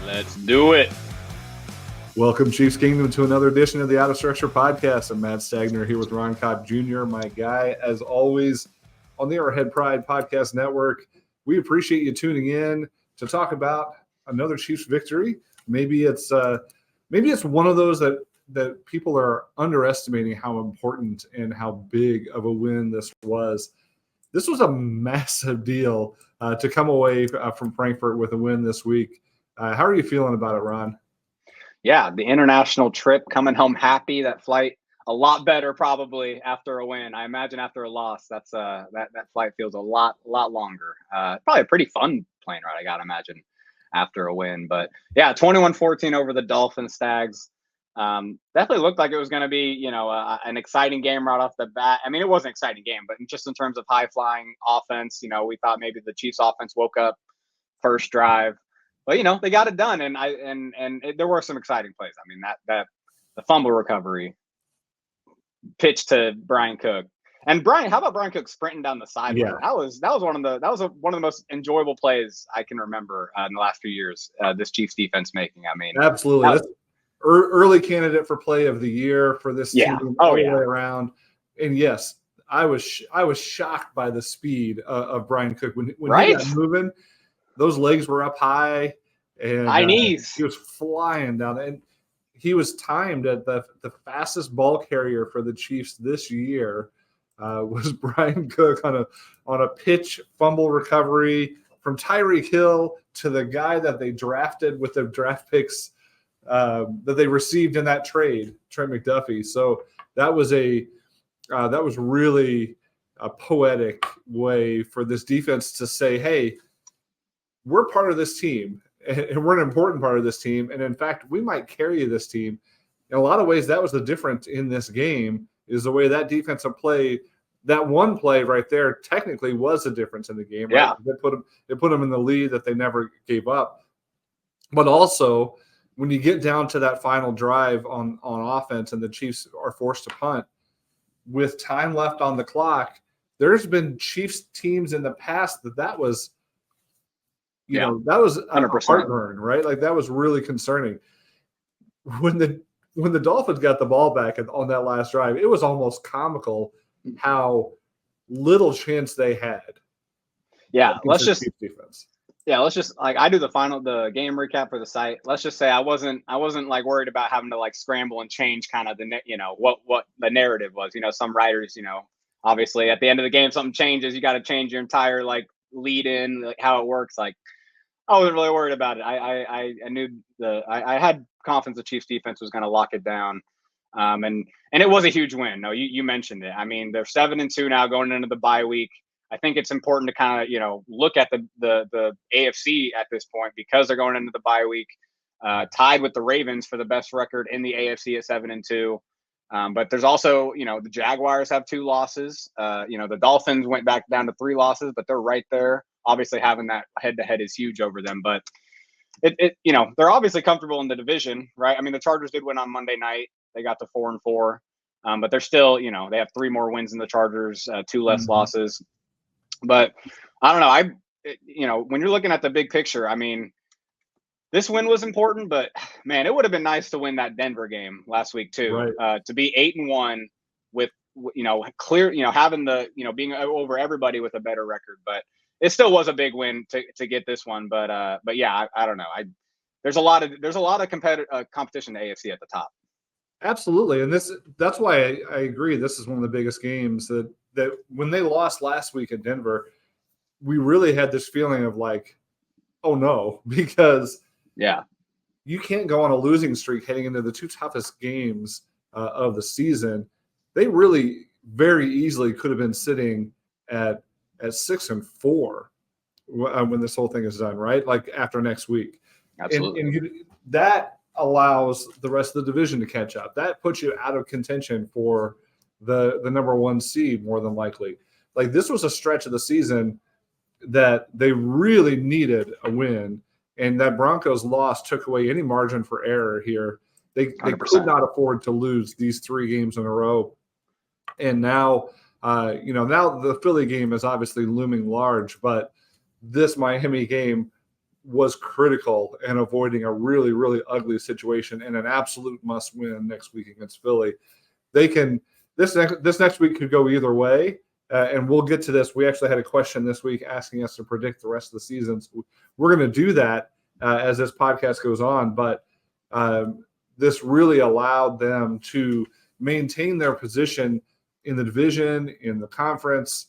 Let's do it. Welcome, Chiefs Kingdom, to another edition of the Out of Structure podcast. I'm Matt Stagner here with Ron Kopp Jr., my guy, as always, on the Arrowhead Pride Podcast Network. We appreciate you tuning in to talk about another Chiefs victory. Maybe it's one of those that people are underestimating how important and how big of a win this was. This was a massive deal to come away from Frankfurt with a win this week. How are you feeling about it, Ron? Yeah, the international trip, coming home happy. That flight a lot better probably after a win. I imagine after a loss, that's that flight feels a lot longer. Probably a pretty fun plane ride, I gotta imagine, after a win. But yeah, 21-14 over the Dolphins. Stags. Definitely looked like it was going to be, an exciting game right off the bat. I mean, it was an exciting game, but just in terms of high flying offense, we thought maybe the Chiefs offense woke up first drive. But they got it done, and there were some exciting plays. I mean, that the fumble recovery, pitch to Brian Cook, and Brian. How about Brian Cook sprinting down the sideline? Yeah. That was one of the most enjoyable plays I can remember in the last few years. This Chiefs defense making. I mean, absolutely. That's early candidate for play of the year for this team all the way around. And yes, I was shocked by the speed of Brian Cook when he got moving. Those legs were up high, and high knees. He was flying down, and he was timed at the fastest ball carrier for the Chiefs this year. Was Brian Cook on a pitch fumble recovery from Tyreek Hill to the guy that they drafted with the draft picks that they received in that trade, Trent McDuffie. So that was really a poetic way for this defense to say, hey, we're part of this team, and we're an important part of this team. And in fact, we might carry this team. In a lot of ways, that was the difference in this game, is the way that defensive play, that one play right there technically was the difference in the game. Yeah. Right? They put them in the lead that they never gave up. But also, when you get down to that final drive on offense and the Chiefs are forced to punt, with time left on the clock, there's been Chiefs teams in the past that was – that was 100% heartburn, right? Like, that was really concerning. When the Dolphins got the ball back on that last drive, it was almost comical how little chance they had. Yeah, let's just I do the game recap for the site. Let's just say I wasn't like worried about having to like scramble and change kind of what the narrative was. Some writers, obviously at the end of the game something changes, you got to change your entire like lead in, like how it works. Like, I wasn't really worried about it. I knew I had confidence the Chiefs defense was going to lock it down. And it was a huge win. No, you mentioned it. I mean, they're 7-2 now going into the bye week. I think it's important to kind of, look at the AFC at this point, because they're going into the bye week, tied with the Ravens for the best record in the AFC at 7-2. But there's also, the Jaguars have 2 losses. The Dolphins went back down to 3 losses, but they're right there. Obviously, having that head-to-head is huge over them, but they're obviously comfortable in the division, right? I mean, the Chargers did win on Monday night; they got to 4-4, but they're still, they have 3 more wins than the Chargers, 2 less losses. But I don't know. When you're looking at the big picture, I mean, this win was important, but man, it would have been nice to win that Denver game last week too. Right. To be 8-1 with clear, having the being over everybody with a better record, but it still was a big win to get this one. But yeah, I don't know. There's a lot of competition to AFC at the top. Absolutely, and that's why I agree. This is one of the biggest games that when they lost last week in Denver, we really had this feeling of like, oh no, because you can't go on a losing streak heading into the 2 toughest games of the season. They really very easily could have been sitting at 6-4 when this whole thing is done, right? Like after next week. Absolutely. And that allows the rest of the division to catch up. That puts you out of contention for the number 1 seed more than likely. Like, this was a stretch of the season that they really needed a win, and that Broncos loss took away any margin for error here. They could not afford to lose these 3 games in a row And now, now the Philly game is obviously looming large, but this Miami game was critical in avoiding a really, really ugly situation and an absolute must win next week against Philly. They can this next week could go either way, and we'll get to this. We actually had a question this week asking us to predict the rest of the season. So we're going to do that as this podcast goes on, but this really allowed them to maintain their position in the division, in the conference,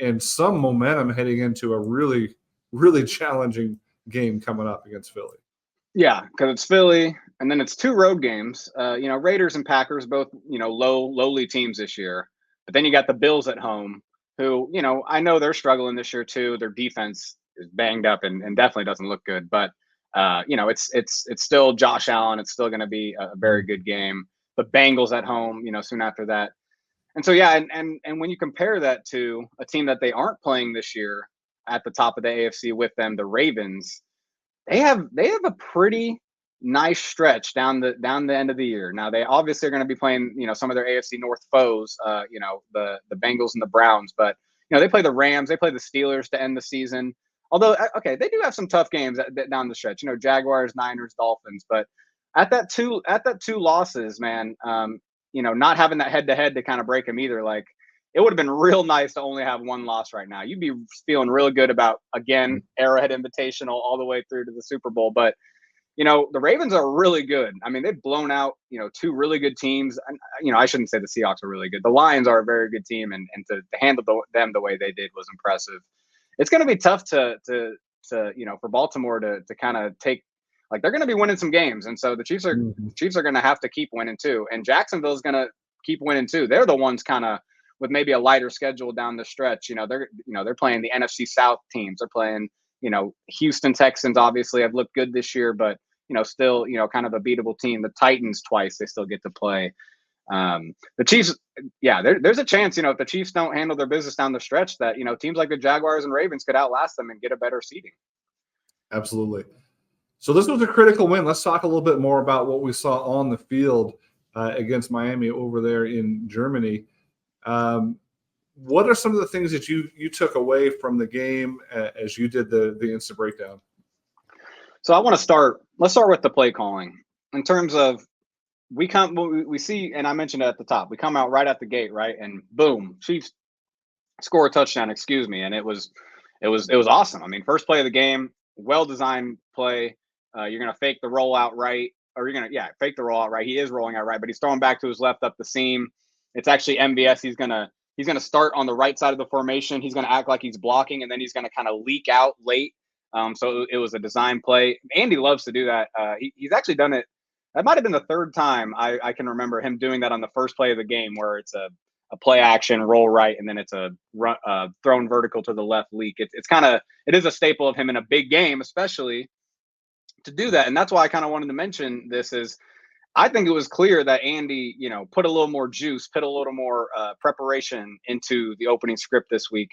and some momentum heading into a really, really challenging game coming up against Philly. Yeah, because it's Philly, and then it's 2 road games. Raiders and Packers, both lowly teams this year. But then you got the Bills at home, who I know they're struggling this year too. Their defense is banged up and definitely doesn't look good. But it's still Josh Allen. It's still going to be a very good game. The Bengals at home, soon after that. And so, yeah, and when you compare that to a team that they aren't playing this year at the top of the AFC with them, the Ravens, they have a pretty nice stretch down the end of the year. Now they obviously are going to be playing, some of their AFC North foes, the Bengals and the Browns, but they play the Rams, they play the Steelers to end the season. Although, okay, they do have some tough games down the stretch, Jaguars, Niners, Dolphins, but at that two losses, man, not having that head-to-head to kind of break them either. Like, it would have been real nice to only have one loss right now. You'd be feeling really good about, again, Arrowhead Invitational all the way through to the Super Bowl. But, the Ravens are really good. I mean, they've blown out, 2 really good teams. And, I shouldn't say the Seahawks are really good. The Lions are a very good team, and to handle them the way they did was impressive. It's going to be tough to for Baltimore to kind of take, like, they're going to be winning some games. And so the Chiefs are going to have to keep winning too. And Jacksonville's going to keep winning too. They're the ones kind of with maybe a lighter schedule down the stretch. They're playing the NFC South teams. They're playing, Houston Texans obviously have looked good this year, but still, kind of a beatable team. The Titans twice they still get to play. The Chiefs, there's a chance, if the Chiefs don't handle their business down the stretch, that teams like the Jaguars and Ravens could outlast them and get a better seeding. Absolutely. So this was a critical win. Let's talk a little bit more about what we saw on the field against Miami over there in Germany. What are some of the things that you took away from the game as you did the instant breakdown? So let's start with the play calling. In terms of we see, and I mentioned it at the top, we come out right at the gate, right? And boom, Chiefs score a touchdown, and it was awesome. I mean, first play of the game, well-designed play. You're going to fake the rollout right, or you're going to, fake the rollout right. He is rolling out right, but he's throwing back to his left up the seam. It's actually MVS. He's going to start on the right side of the formation. He's going to act like he's blocking, and then he's going to kind of leak out late. So it was a design play. Andy loves to do that. He's actually done it. That might have been the 3rd time I can remember him doing that on the first play of the game, where it's a play action, roll right, and then it's a thrown vertical to the left leak. It is a staple of him in a big game, especially to do that. And that's why I kind of wanted to mention this is I think it was clear that Andy, put a little more juice, put a little more preparation into the opening script this week.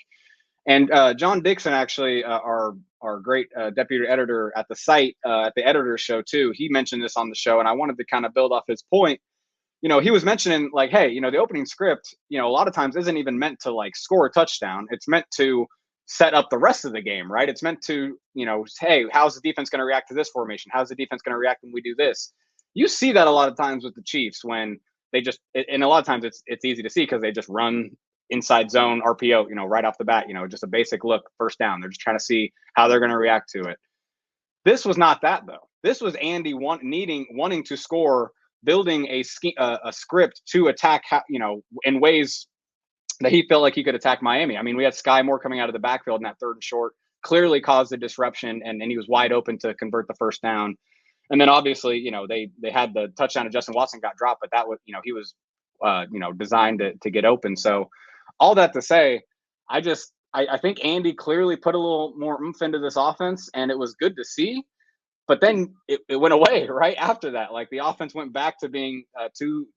And John Dixon, actually, our great deputy editor at the site, at the editor's show too, he mentioned this on the show, and I wanted to kind of build off his point. He was mentioning, like, hey, the opening script, a lot of times isn't even meant to, like, score a touchdown. It's meant to set up the rest of the game, right? It's meant to, hey, how's the defense going to react to this formation? How's the defense going to react when we do this? You see that a lot of times with the Chiefs when they just, and a lot of times it's easy to see because they just run inside zone RPO, right off the bat, just a basic look, first down. They're just trying to see how they're going to react to it. This was not that, though. This was Andy wanting to score, building a script to attack, in ways that he felt like he could attack Miami. I mean, we had Sky Moore coming out of the backfield in that 3rd and short, clearly caused a disruption, and he was wide open to convert the first down. And then obviously, they had the touchdown to Justin Watson got dropped, but that was, he was, designed to get open. So all that to say, I think Andy clearly put a little more oomph into this offense, and it was good to see. But then it went away right after that. Like, the offense went back to being too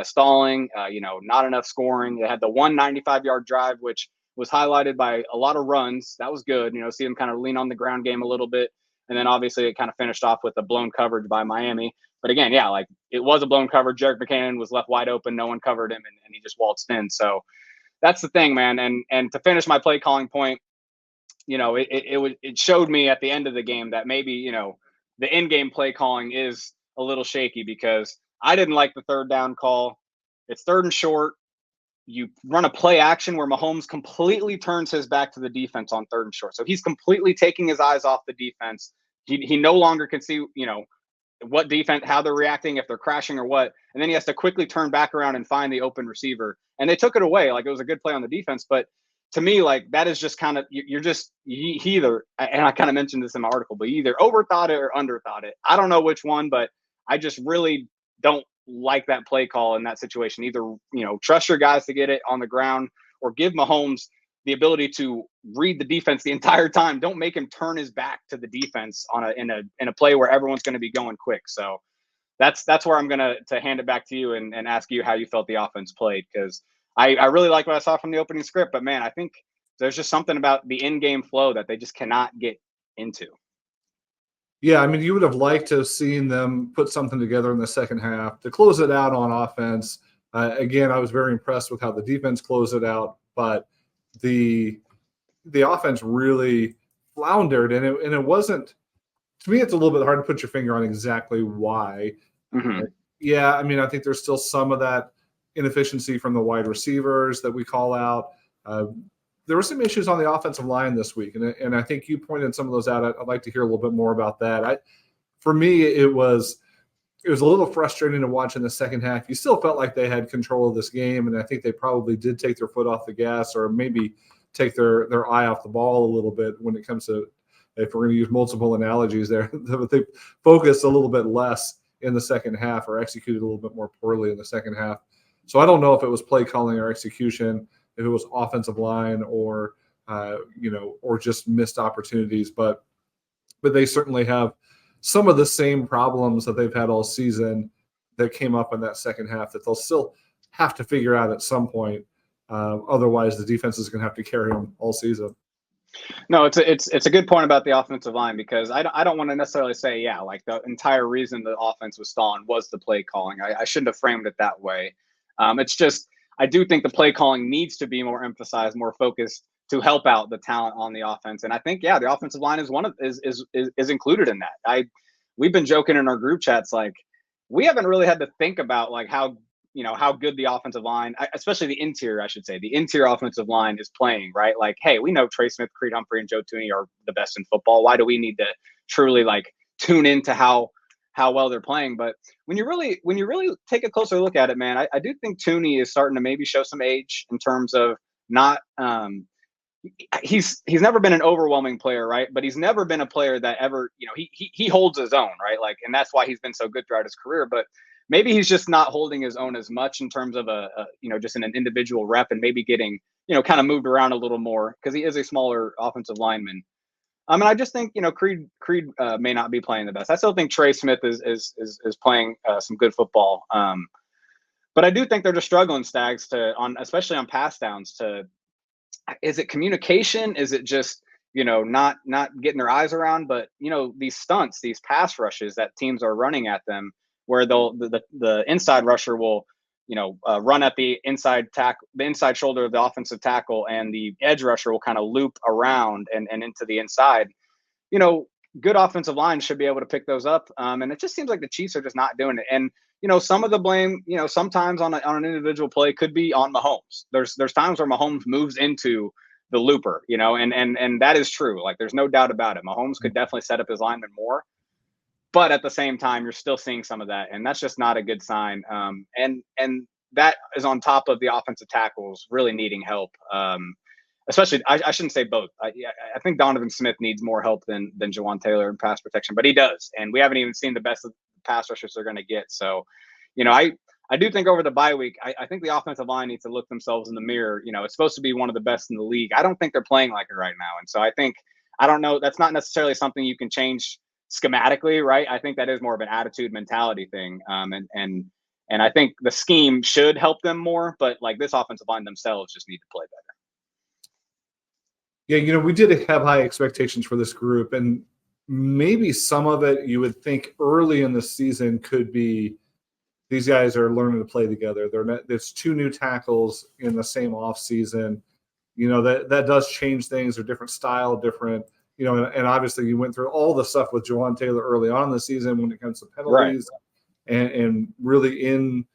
stalling, not enough scoring. They had the 195-yard drive, which was highlighted by a lot of runs. That was good. See them kind of lean on the ground game a little bit. And then obviously it kind of finished off with a blown coverage by Miami. But again, yeah, like it was a blown coverage. Jerick McKinnon was left wide open. No one covered him, and he just waltzed in. So that's the thing, man. And to finish my play calling point, it showed me at the end of the game that maybe, the in-game play calling is a little shaky, because I didn't like the third down call. It's 3rd and short. You run a play action where Mahomes completely turns his back to the defense on 3rd and short. So he's completely taking his eyes off the defense. He no longer can see, what defense, how they're reacting, if they're crashing or what. And then he has to quickly turn back around and find the open receiver. And they took it away. Like, it was a good play on the defense. But to me, like, that is just kind of, he either, and I kind of mentioned this in my article, but you either overthought it or underthought it. I don't know which one, but I just really don't like that play call in that situation. Either, trust your guys to get it on the ground, or give Mahomes the ability to read the defense the entire time. Don't make him turn his back to the defense in a play where everyone's going to be going quick. So that's where I'm going to hand it back to you and ask you how you felt the offense played, because I really like what I saw from the opening script, but man, I think there's just something about the in-game flow that they just cannot get into. Yeah, I mean, you would have liked to have seen them put something together in the second half to close it out on offense. Again, I was very impressed with how the defense closed it out, but the offense really floundered, and it wasn't. To me, it's a little bit hard to put your finger on exactly why. Mm-hmm. Yeah, I mean, I think there's still some of that inefficiency from the wide receivers that we call out. There were some issues on the offensive line this week, and I think you pointed some of those out. I'd like to hear a little bit more about that. For me, it was a little frustrating to watch in the second half. You still felt like they had control of this game, and I think they probably did take their foot off the gas, or maybe take their eye off the ball a little bit when it comes to, if we're going to use multiple analogies there, they focused a little bit less in the second half, or executed a little bit more poorly in the second half. So I don't know if it was play calling or execution, if it was offensive line or just missed opportunities, but they certainly have some of the same problems that they've had all season that came up in that second half that they'll still have to figure out at some point. Otherwise, the defense is going to have to carry them all season. No, it's a good point about the offensive line, because I don't want to necessarily say, like the entire reason the offense was stalling was the play calling. I shouldn't have framed it that way. It's just, I do think the play calling needs to be more emphasized, more focused, to help out the talent on the offense. And I think, the offensive line is included in that. We've been joking in our group chats, like, we haven't really had to think about like how good the offensive line, especially the interior, I should say, the interior offensive line is playing, right? Like, hey, we know Trey Smith, Creed Humphrey, and Joe Thuney are the best in football. Why do we need to truly like tune into how well they're playing? But when you really take a closer look at it, man, I do think Thuney is starting to maybe show some age in terms of not he's never been an overwhelming player, right? But he's never been a player that ever, he holds his own, right? Like, and that's why he's been so good throughout his career. But maybe he's just not holding his own as much in terms of just in an individual rep, and maybe getting, kind of moved around a little more, because he is a smaller offensive lineman. I mean, I just think, Creed may not be playing the best. I still think Trey Smith is playing some good football. But I do think they're just struggling, Stags, especially on pass downs. Is it communication? Is it just, not getting their eyes around? But, these stunts, these pass rushes that teams are running at them, where the inside rusher will, run at the inside shoulder of the offensive tackle, and the edge rusher will kind of loop around and into the inside. Good offensive line should be able to pick those up. And it just seems like the Chiefs are just not doing it. And, some of the blame, sometimes on an individual play could be on Mahomes. There's times where Mahomes moves into the looper, and that is true. Like, there's no doubt about it. Mahomes could definitely set up his lineman more. But at the same time, you're still seeing some of that, and that's just not a good sign. And that is on top of the offensive tackles really needing help. Especially, I shouldn't say both. I think Donovan Smith needs more help than Jawan Taylor in pass protection, but he does. And we haven't even seen the best of the pass rushers they're going to get. So, I do think over the bye week, I think the offensive line needs to look themselves in the mirror. It's supposed to be one of the best in the league. I don't think they're playing like it right now. And so I don't know. That's not necessarily something you can change schematically, right? I think that is more of an attitude mentality thing. And I think the scheme should help them more, but like, this offensive line themselves just need to play better. Yeah, we did have high expectations for this group, and maybe some of it you would think early in the season could be these guys are learning to play together. There's 2 new tackles in the same off season. That does change things. They're different style, different, and obviously you went through all the stuff with Jawan Taylor early on in the season when it comes to penalties, right, and really in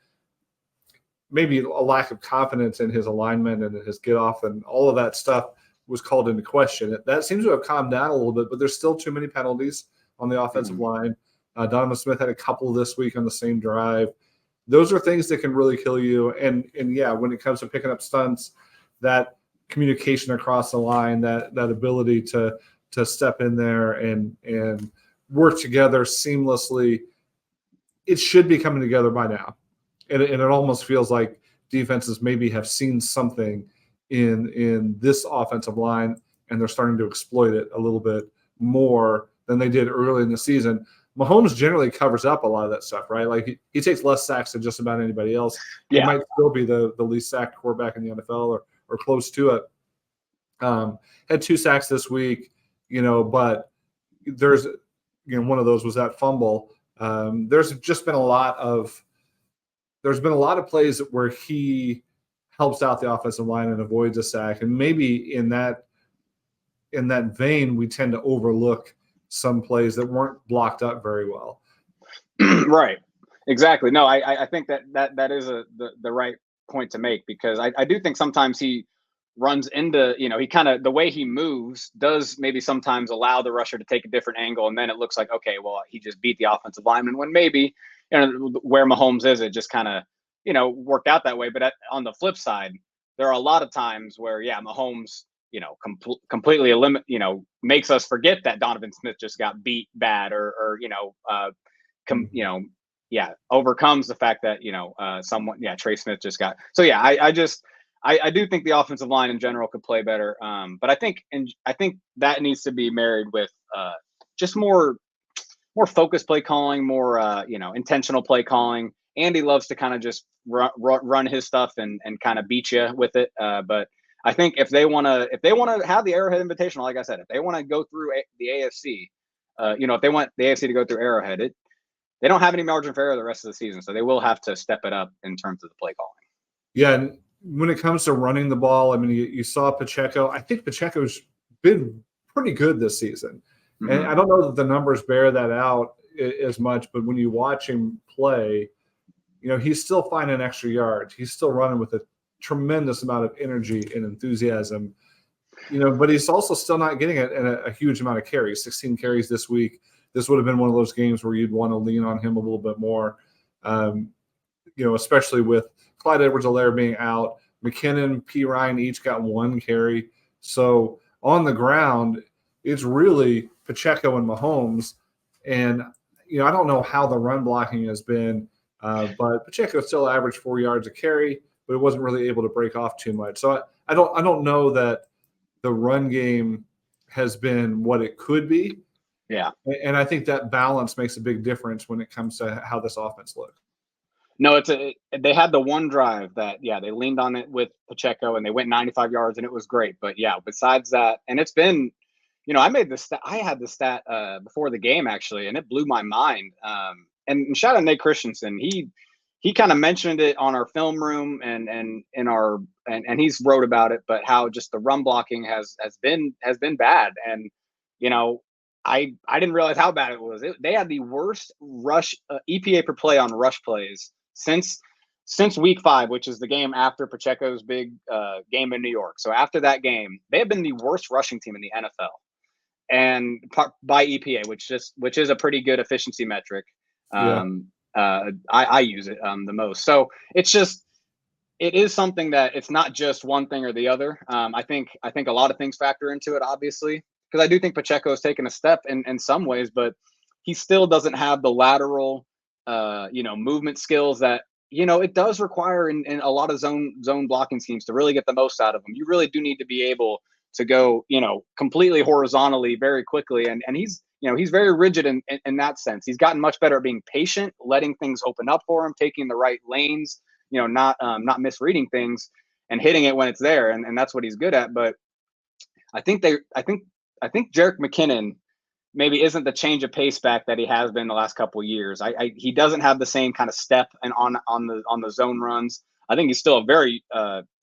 maybe a lack of confidence in his alignment and his get off, and all of that stuff was called into question. That seems to have calmed down a little bit, but there's still too many penalties on the offensive line. Donovan Smith had a couple this week on the same drive. Those are things that can really kill you. And yeah, when it comes to picking up stunts, that communication across the line, that ability to step in there and work together seamlessly, it should be coming together by now. And it almost feels like defenses maybe have seen something in this offensive line, and they're starting to exploit it a little bit more than they did early in the season. Mahomes generally covers up a lot of that stuff, right? Like he takes less sacks than just about anybody else. Yeah. He might still be the least sacked quarterback in the NFL or close to it. Had 2 sacks this week, but there's, one of those was that fumble. There's been a lot of plays where he helps out the offensive line and avoids a sack. And maybe in that vein, we tend to overlook some plays that weren't blocked up very well. Right. Exactly. No, I think that is the right point to make, because I do think sometimes he runs into, he kind of, the way he moves does maybe sometimes allow the rusher to take a different angle. And then it looks like, okay, well, he just beat the offensive lineman, when maybe, where Mahomes is, it just kind of, worked out that way. But on the flip side, there are a lot of times where, Mahomes, completely makes us forget that Donovan Smith just got beat bad, or overcomes the fact that, Trey Smith just got. So yeah, I do think the offensive line in general could play better. But I think that needs to be married with just more focused play calling, more intentional play calling. Andy loves to kind of just run his stuff and kind of beat you with it. But I think if they want to have the Arrowhead Invitational, like I said, if they want to go through the AFC, if they want the AFC to go through Arrowhead, they don't have any margin for error the rest of the season, so they will have to step it up in terms of the play calling. Yeah, and when it comes to running the ball, I mean, you saw Pacheco. I think Pacheco's been pretty good this season. Mm-hmm. And I don't know that the numbers bear that out as much, but when you watch him play, he's still finding extra yards. He's still running with a tremendous amount of energy and enthusiasm, but he's also still not getting a huge amount of carries, 16 carries this week. This would have been one of those games where you'd want to lean on him a little bit more, especially with Clyde Edwards-Helaire being out. McKinnon, P. Ryan each got 1 carry. So on the ground, it's really Pacheco and Mahomes. And, I don't know how the run blocking has been, but Pacheco still averaged 4 yards a carry, but it wasn't really able to break off too much. So I don't know that the run game has been what it could be. Yeah. And I think that balance makes a big difference when it comes to how this offense looks. No, they had the one drive that, they leaned on it with Pacheco and they went 95 yards and it was great. But besides that, and it's been, I had the stat before the game actually, and it blew my mind. And shout out Nate Christensen. He kind of mentioned it on our film room and he's wrote about it, but how just the run blocking has been bad. And, I didn't realize how bad it was. They had the worst rush EPA per play on rush plays since week 5, which is the game after Pacheco's big game in New York. So after that game, they have been the worst rushing team in the NFL, and by EPA, which is a pretty good efficiency metric. I use it the most. So it is something that it's not just one thing or the other. I think a lot of things factor into it, obviously, because I do think Pacheco has taken a step in some ways, but he still doesn't have the lateral, movement skills that, it does require in a lot of zone blocking schemes to really get the most out of him. You really do need to be able to go, completely horizontally very quickly. And he's very rigid in that sense. He's gotten much better at being patient, letting things open up for him, taking the right lanes, not misreading things and hitting it when it's there. And that's what he's good at. But I think Jerick McKinnon maybe isn't the change of pace back that he has been the last couple of years. He doesn't have the same kind of step and on the zone runs. I think he's still a very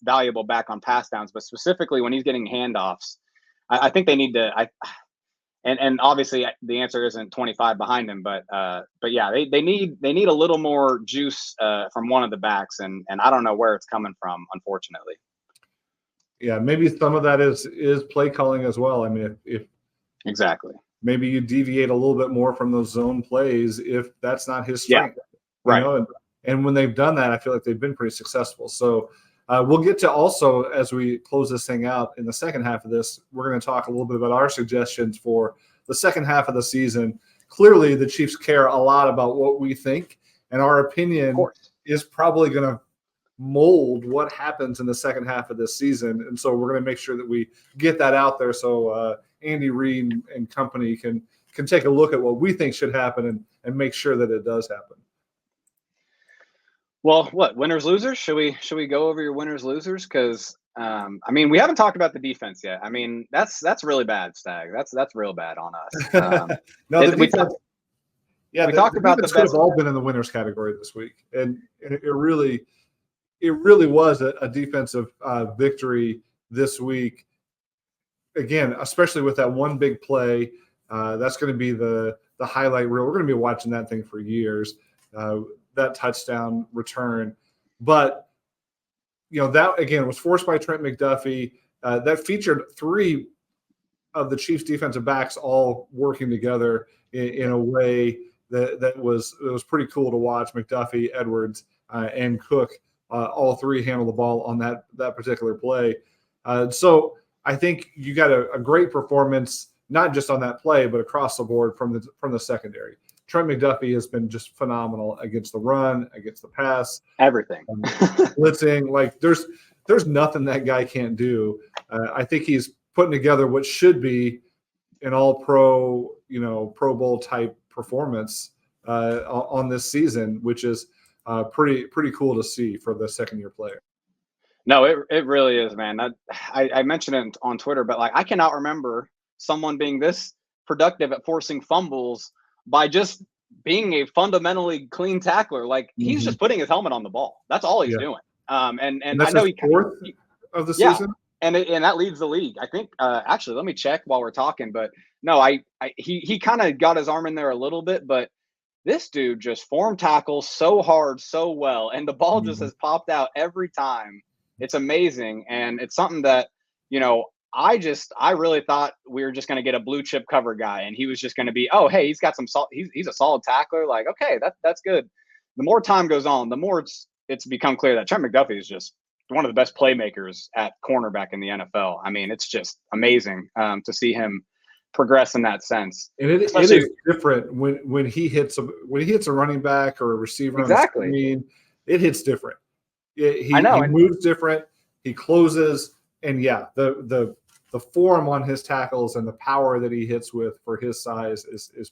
valuable back on pass downs, but specifically when he's getting handoffs, I think they need to. And obviously the answer isn't 25 behind him, but yeah, they need a little more juice from one of the backs, and I don't know where it's coming from, unfortunately. Yeah, maybe some of that is play calling as well. I mean, if exactly. Maybe you deviate a little bit more from those zone plays if that's not his strength. Yeah, right. You know? And when they've done that, I feel like they've been pretty successful. So we'll get to also, as we close this thing out in the second half of this, we're going to talk a little bit about our suggestions for the second half of the season. Clearly, the Chiefs care a lot about what we think, and our opinion is probably going to mold what happens in the second half of this season. And so we're going to make sure that we get that out there so Andy Reid and company can take a look at what we think should happen and make sure that it does happen. Well, what, winners, losers? Should we go over your winners, losers? Because I mean, we haven't talked about the defense yet. I mean, that's really bad, Stag. That's real bad on us. No, the defense. We talked about the best. Could have all been in the winners category this week, and it really was a defensive victory this week. Again, especially with that one big play, that's going to be the highlight reel. We're going to be watching that thing for years. That touchdown return, but that again was forced by Trent McDuffie. That featured three of the Chiefs' defensive backs all working together in a way that was pretty cool to watch. McDuffie, Edwards, and Cook. All three handle the ball on that particular play. So I think you got a great performance, not just on that play, but across the board from the secondary. Trent McDuffie has been just phenomenal against the run, against the pass, everything. Blitzing. Like there's nothing that guy can't do. I think he's putting together what should be an all-pro, Pro Bowl type performance on this season, which is pretty cool to see for the second-year player. No, it really is, man. I mentioned it on Twitter, but I cannot remember someone being this productive at forcing fumbles by just being a fundamentally clean tackler. He's just putting his helmet on the ball. That's all he's doing. And that's I know his fourth of the season. And that leads the league. I think. Actually, let me check while we're talking. But no, he kind of got his arm in there a little bit, but this dude just form tackles so hard, so well, and the ball just has popped out every time. It's amazing, and it's something that I really thought we were just going to get a blue chip cover guy, and he was just going to be, oh, hey, he's got some salt. He's a solid tackler. Okay, that's good. The more time goes on, the more it's become clear that Trent McDuffie is just one of the best playmakers at cornerback in the NFL. I mean, it's just amazing to see him progress in that sense. And it is different when he hits a running back or a receiver. Exactly. On the screen, it hits different. He moves different. He closes, and the form on his tackles and the power that he hits with for his size is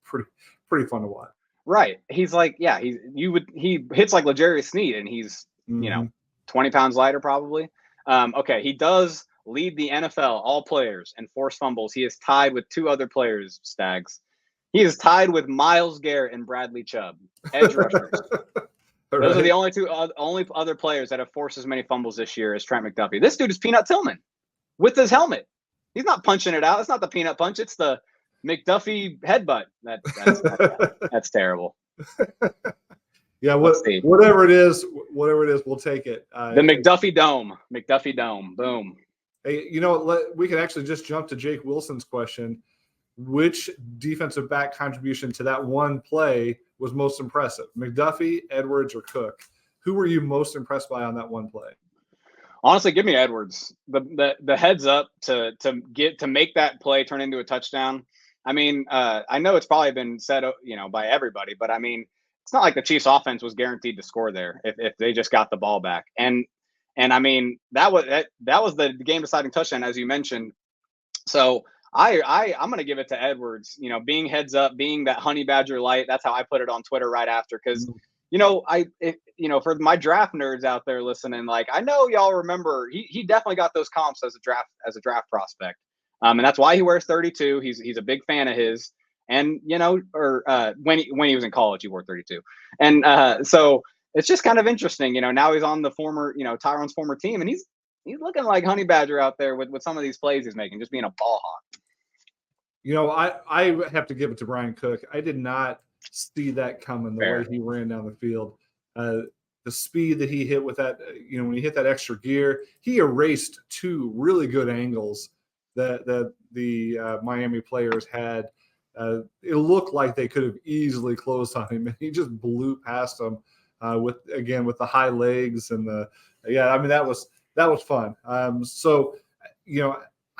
pretty fun to watch. Right. He's he hits like L'Jarius Sneed, and he's 20 pounds lighter probably. Okay, he does lead the NFL all players in forced fumbles. He is tied with two other players, Stags. He is tied with Myles Garrett and Bradley Chubb, edge rushers. Those are the only other players that have forced as many fumbles this year as Trent McDuffie. This dude is Peanut Tillman with his helmet. He's not punching it out. It's not the peanut punch. It's the McDuffie headbutt. That's terrible. Yeah, whatever it is, we'll take it. The McDuffie Dome. Boom. Hey, we can actually just jump to Jake Wilson's question. Which defensive back contribution to that one play was most impressive? McDuffie, Edwards, or Cook? Who were you most impressed by on that one play? Honestly, give me Edwards. The heads up to make that play turn into a touchdown. I mean, I know it's probably been said, by everybody, but I mean, it's not like the Chiefs' offense was guaranteed to score there if they just got the ball back. And I mean, that was the game deciding touchdown, as you mentioned. So I'm going to give it to Edwards, being heads up, being that honey badger light. That's how I put it on Twitter right after. Cause for my draft nerds out there listening, I know y'all remember, he definitely got those comps as a draft prospect. And that's why he wears 32. He's a big fan of his. And, when he was in college, he wore 32. And so it's just kind of interesting. Now he's on the former, Tyron's former team, and he's looking like Honey Badger out there with some of these plays he's making, just being a ball hawk. I have to give it to Brian Cook. I did not see that coming, the way he ran down the field. The speed that he hit with that, when he hit that extra gear, he erased two really good angles that the Miami players had. It looked like they could have easily closed on him, and he just blew past them with the high legs and that was fun. So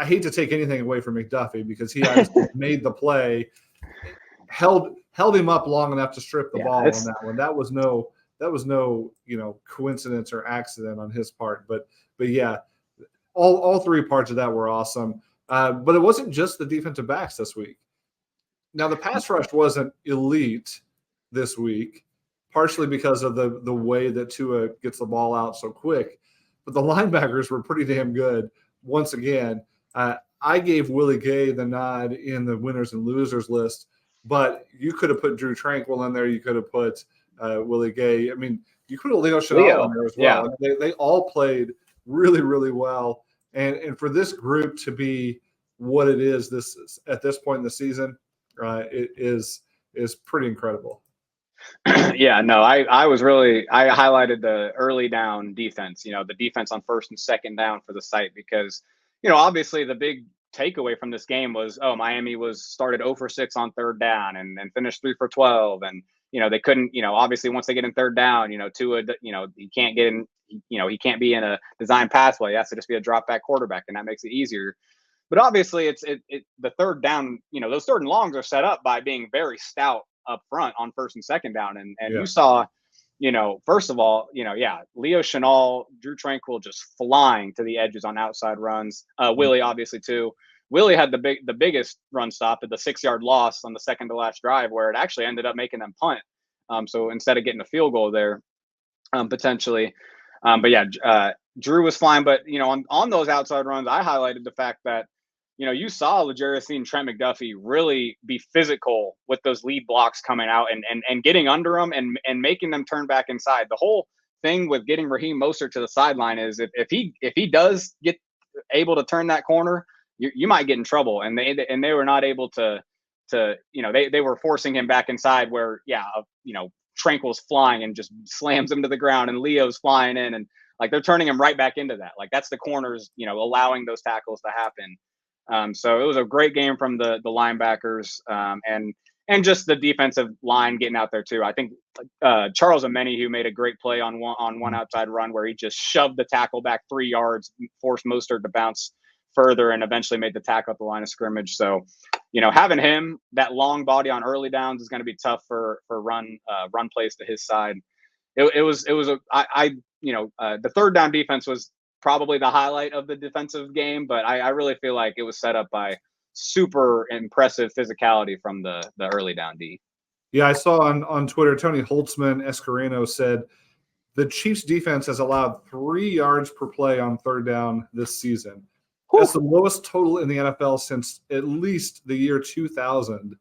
I hate to take anything away from McDuffie because he obviously made the play, held him up long enough to strip the ball on that one. That was no coincidence or accident on his part. But yeah, all three parts of that were awesome. But it wasn't just the defensive backs this week. Now, the pass rush wasn't elite this week, partially because of the way that Tua gets the ball out so quick. But the linebackers were pretty damn good once again. I gave Willie Gay the nod in the winners and losers list, but you could have put Drew Tranquill in there. You could have put Willie Gay. I mean, you could have Leo Chenal in there as well. Yeah. They all played really, really well. And for this group to be what it is at this point in the season, it is pretty incredible. Yeah, no, I highlighted the early down defense, the defense on first and second down for the site, because, obviously the big takeaway from this game was, Miami started 0 for 6 on third down and finished 3 for 12. And, they couldn't, obviously once they get in third down, Tua, he can't get in, he can't be in a design pass play. He has to just be a drop back quarterback, and that makes it easier. But obviously it's the third down, those third and longs are set up by being very stout up front on first and second down. And you saw, first of all, Leo Chenal, Drew Tranquill just flying to the edges on outside runs. Willie, obviously, too. Willie had the biggest run stop at the 6-yard loss on the second to last drive, where it actually ended up making them punt. So instead of getting a field goal there, potentially. But yeah, Drew was fine. But, on those outside runs, I highlighted the fact that, you saw L'Jarius and Trent McDuffie really be physical with those lead blocks coming out and getting under them and making them turn back inside. The whole thing with getting Raheem Mostert to the sideline is if he does get able to turn that corner, you might get in trouble. And they were not able to they were forcing him back inside where Tranquill's flying and just slams him to the ground, and Leo's flying in, and like they're turning him right back into that. Like that's the corners, allowing those tackles to happen. So it was a great game from the linebackers and just the defensive line getting out there too. I think Charles Omeni, who made a great play on one outside run where he just shoved the tackle back 3 yards, forced Mostert to bounce further, and eventually made the tackle at the line of scrimmage. So, having him, that long body on early downs is going to be tough for run plays to his side. The third down defense was probably the highlight of the defensive game, but I really feel like it was set up by super impressive physicality from the early down D. Yeah, I saw on Twitter, Tony Holtzman Escareno said the Chiefs defense has allowed 3 yards per play on third down this season. Whew. That's the lowest total in the NFL since at least the year 2000.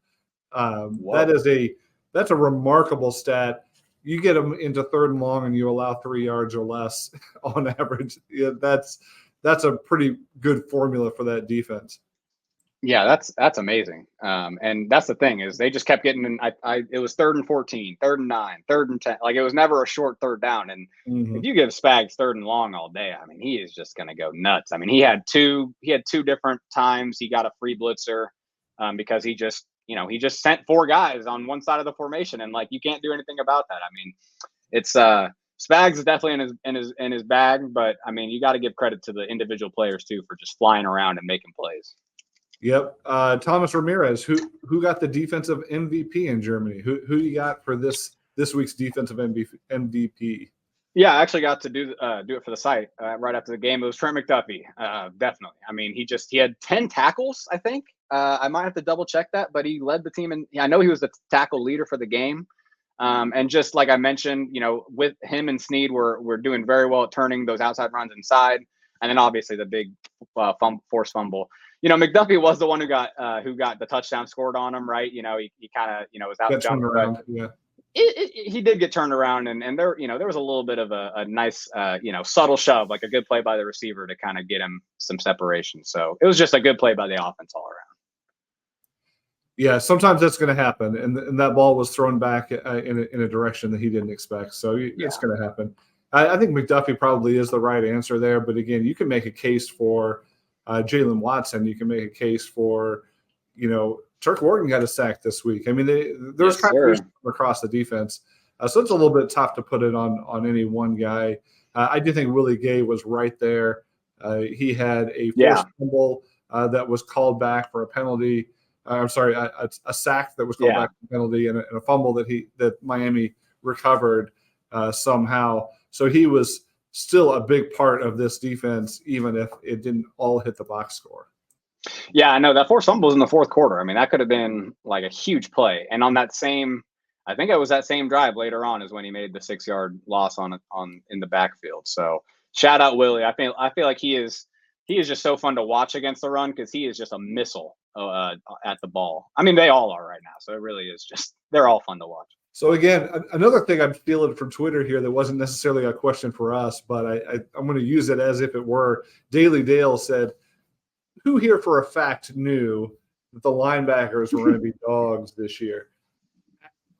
That's a remarkable stat. You get them into third and long and you allow 3 yards or less on average. Yeah, that's a pretty good formula for that defense. Yeah, that's amazing. And that's the thing is they just kept getting in. It was 3rd and 14, 3rd and 9, 3rd and 10. Like it was never a short third down. And if you give Spags 3rd and long all day, I mean, he is just going to go nuts. I mean, he had two different times he got a free blitzer because he just sent 4 guys on one side of the formation, and like you can't do anything about that. I mean, it's Spags is definitely in his bag, but I mean, you got to give credit to the individual players too for just flying around and making plays. Yep. Thomas Ramirez, who got the defensive MVP in Germany? Who you got for this week's defensive MVP? Yeah, I actually got to do it for the site right after the game. It was Trent McDuffie. Definitely. I mean, he had 10 tackles, I think. I might have to double check that, but he led the team, and I know he was the tackle leader for the game. And just like I mentioned, with him and Snead, we're doing very well at turning those outside runs inside. And then obviously the big forced fumble. McDuffie was the one who got the touchdown scored on him, right? He kind of, was out jump around. Yeah. He did get turned around, and there was a little bit of a nice subtle shove, like a good play by the receiver to kind of get him some separation. So it was just a good play by the offense all around. Yeah, sometimes that's going to happen, and that ball was thrown back in a direction that he didn't expect. So it's going to happen. I think McDuffie probably is the right answer there, but again, you can make a case for Jalen Watson. You can make a case for, Turk Morgan got a sack this week. I mean, there's contributions across the defense. So it's a little bit tough to put it on any one guy. I do think Willie Gay was right there. He had a forced fumble that was called back for a penalty. I'm sorry, a sack that was called back for a penalty, and a fumble that Miami recovered somehow. So he was still a big part of this defense, even if it didn't all hit the box score. Yeah, I know that forced fumble was in the fourth quarter. I mean, that could have been like a huge play. And on that same, I think it was that same drive later on is when he made the 6-yard loss on in the backfield. So shout out Willie. I feel like he is just so fun to watch against the run because he is just a missile at the ball. I mean, they all are right now. So it really is just, they're all fun to watch. So again, another thing I'm feeling from Twitter here that wasn't necessarily a question for us, but I'm going to use it as if it were. Daily Dale said, who here for a fact knew that the linebackers were going to be dogs this year?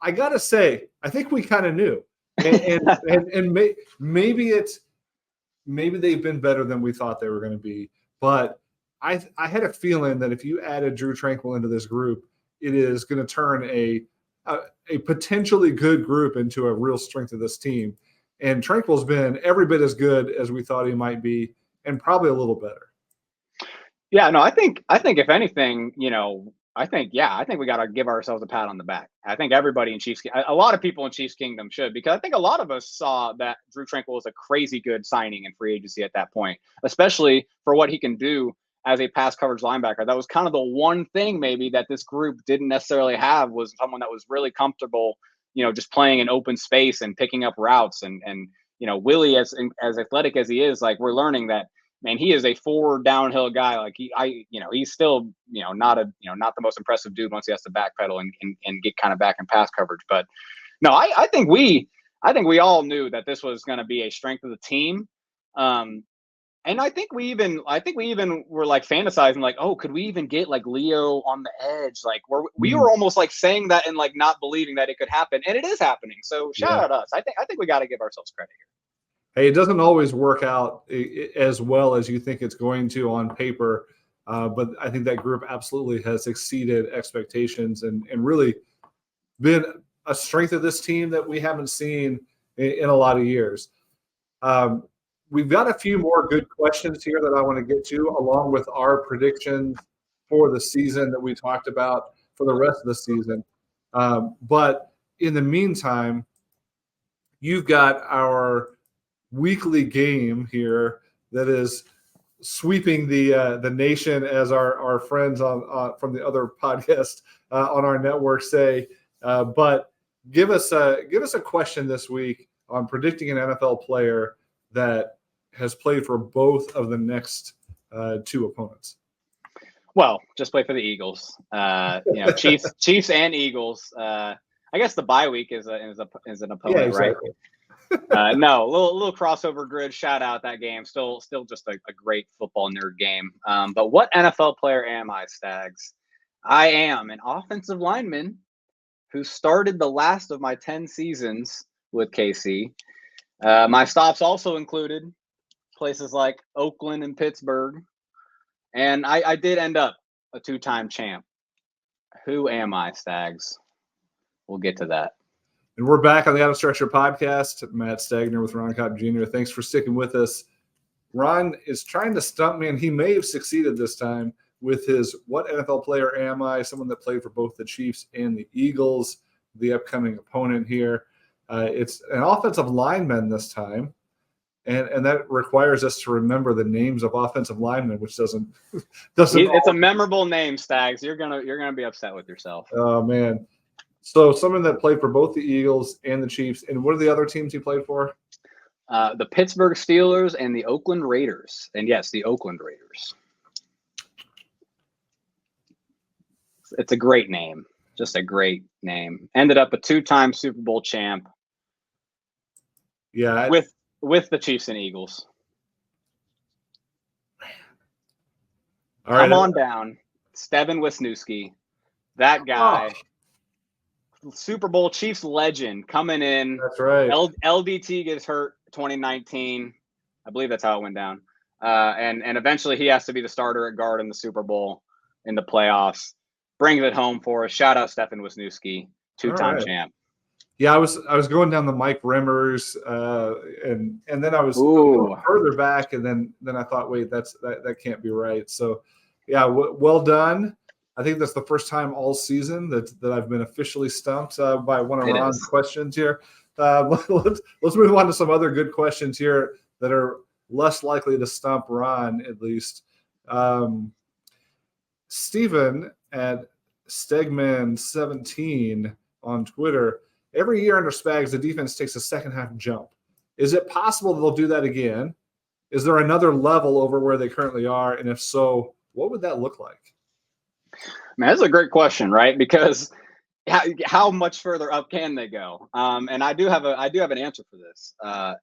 I got to say, I think we kind of knew. And maybe they've been better than we thought they were going to be. But I had a feeling that if you added Drew Tranquill into this group, it is going to turn a potentially good group into a real strength of this team. And Tranquill's been every bit as good as we thought he might be, and probably a little better. Yeah, no, I think if anything, I think we got to give ourselves a pat on the back. I think everybody in a lot of people in Chiefs Kingdom should, because I think a lot of us saw that Drew Tranquill was a crazy good signing in free agency at that point, especially for what he can do as a pass coverage linebacker. That was kind of the one thing maybe that this group didn't necessarily have, was someone that was really comfortable, just playing in open space and picking up routes. And Willie, as athletic as he is, like, we're learning that, man, he is a forward downhill guy. Like he's still, not the most impressive dude once he has to backpedal and get kind of back in pass coverage. But no, I think we all knew that this was going to be a strength of the team. And I think we even were like fantasizing, like, oh, could we even get like Leo on the edge? Like we were almost like saying that and like not believing that it could happen, and it is happening. So shout out us. I think we got to give ourselves credit here. Hey, it doesn't always work out as well as you think it's going to on paper, but I think that group absolutely has exceeded expectations and really been a strength of this team that we haven't seen in a lot of years. We've got a few more good questions here that I want to get to, along with our predictions for the season that we talked about for the rest of the season. But in the meantime, you've got our weekly game here that is sweeping the nation, as our friends from the other podcast on our network say. But give us a question this week on predicting an NFL player that has played for both of the next two opponents. Well, just play for the Eagles. Chiefs and Eagles. I guess the bye week is an opponent, yeah, exactly. Right? No, a little crossover grid. Shout out that game. Still just a great football nerd game. But what NFL player am I, Stags? I am an offensive lineman who started the last of my 10 seasons with KC. My stops also included places like Oakland and Pittsburgh. And I did end up a 2-time champ. Who am I, Stags? We'll get to that. And we're back on the Out of Structure podcast. Matt Stagner with Ron Kopp Jr. Thanks for sticking with us. Ron is trying to stump me, and he may have succeeded this time with his what NFL player am I? Someone that played for both the Chiefs and the Eagles, the upcoming opponent here. It's an offensive lineman this time, and that requires us to remember the names of offensive linemen, which doesn't. It's a memorable name, Stags. You're gonna be upset with yourself. Oh man. So someone that played for both the Eagles and the Chiefs. And what are the other teams he played for? The Pittsburgh Steelers and the Oakland Raiders. And yes, the Oakland Raiders. It's a great name. Just a great name. Ended up a 2-time Super Bowl champ. Yeah. With the Chiefs and Eagles. All right. Come on down. Stephen Wisniewski. That guy. Super Bowl Chiefs legend coming in. That's right. LDT gets hurt 2019. I believe that's how it went down. And eventually he has to be the starter at guard in the Super Bowl in the playoffs. Brings it home for us. Shout out Stephen Wisniewski, 2-time champ. Yeah, I was going down the Mike Rimmers, and then I was going further back, and then I thought, wait, that can't be right. So, yeah, well done. I think that's the first time all season that I've been officially stumped by one of Ron's questions here. Let's move on to some other good questions here that are less likely to stump Ron, at least. Steven at Stegman17 on Twitter. Every year under Spags, the defense takes a second half jump. Is it possible that they'll do that again? Is there another level over where they currently are? And if so, what would that look like? Man, that's a great question, right? Because how much further up can they go? And I do have an answer for this. I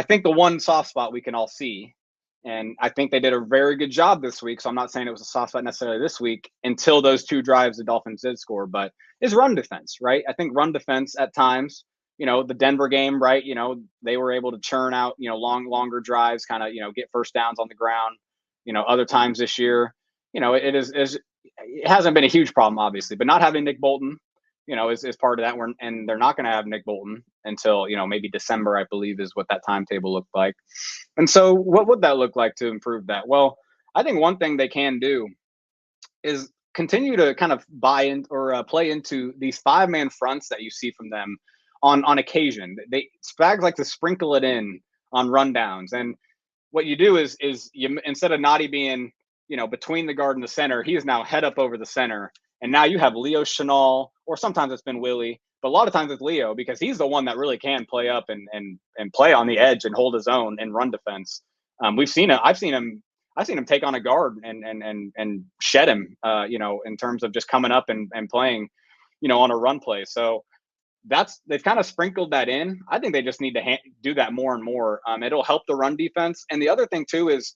think the one soft spot we can all see, and I think they did a very good job this week. So I'm not saying it was a soft spot necessarily this week until those 2 drives the Dolphins did score, but is run defense, right? I think run defense at times, the Denver game, right? They were able to churn out, longer drives, kind of, get first downs on the ground. Other times this year, it hasn't been a huge problem, obviously, but not having Nick Bolton, is part of that. And they're not going to have Nick Bolton until, maybe December, I believe, is what that timetable looked like. And so what would that look like to improve that? Well, I think one thing they can do is continue to kind of buy in or play into these 5-man fronts that you see from them on occasion. Spags like to sprinkle it in on rundowns. And what you do is you, instead of Noddy being, between the guard and the center, he is now head up over the center. And now you have Leo Chenal, or sometimes it's been Willie, but a lot of times it's Leo because he's the one that really can play up and play on the edge and hold his own and run defense. I've seen him take on a guard and shed him, in terms of just coming up and playing, on a run play. So they've kind of sprinkled that in. I think they just need to do that more and more. It'll help the run defense. And the other thing too is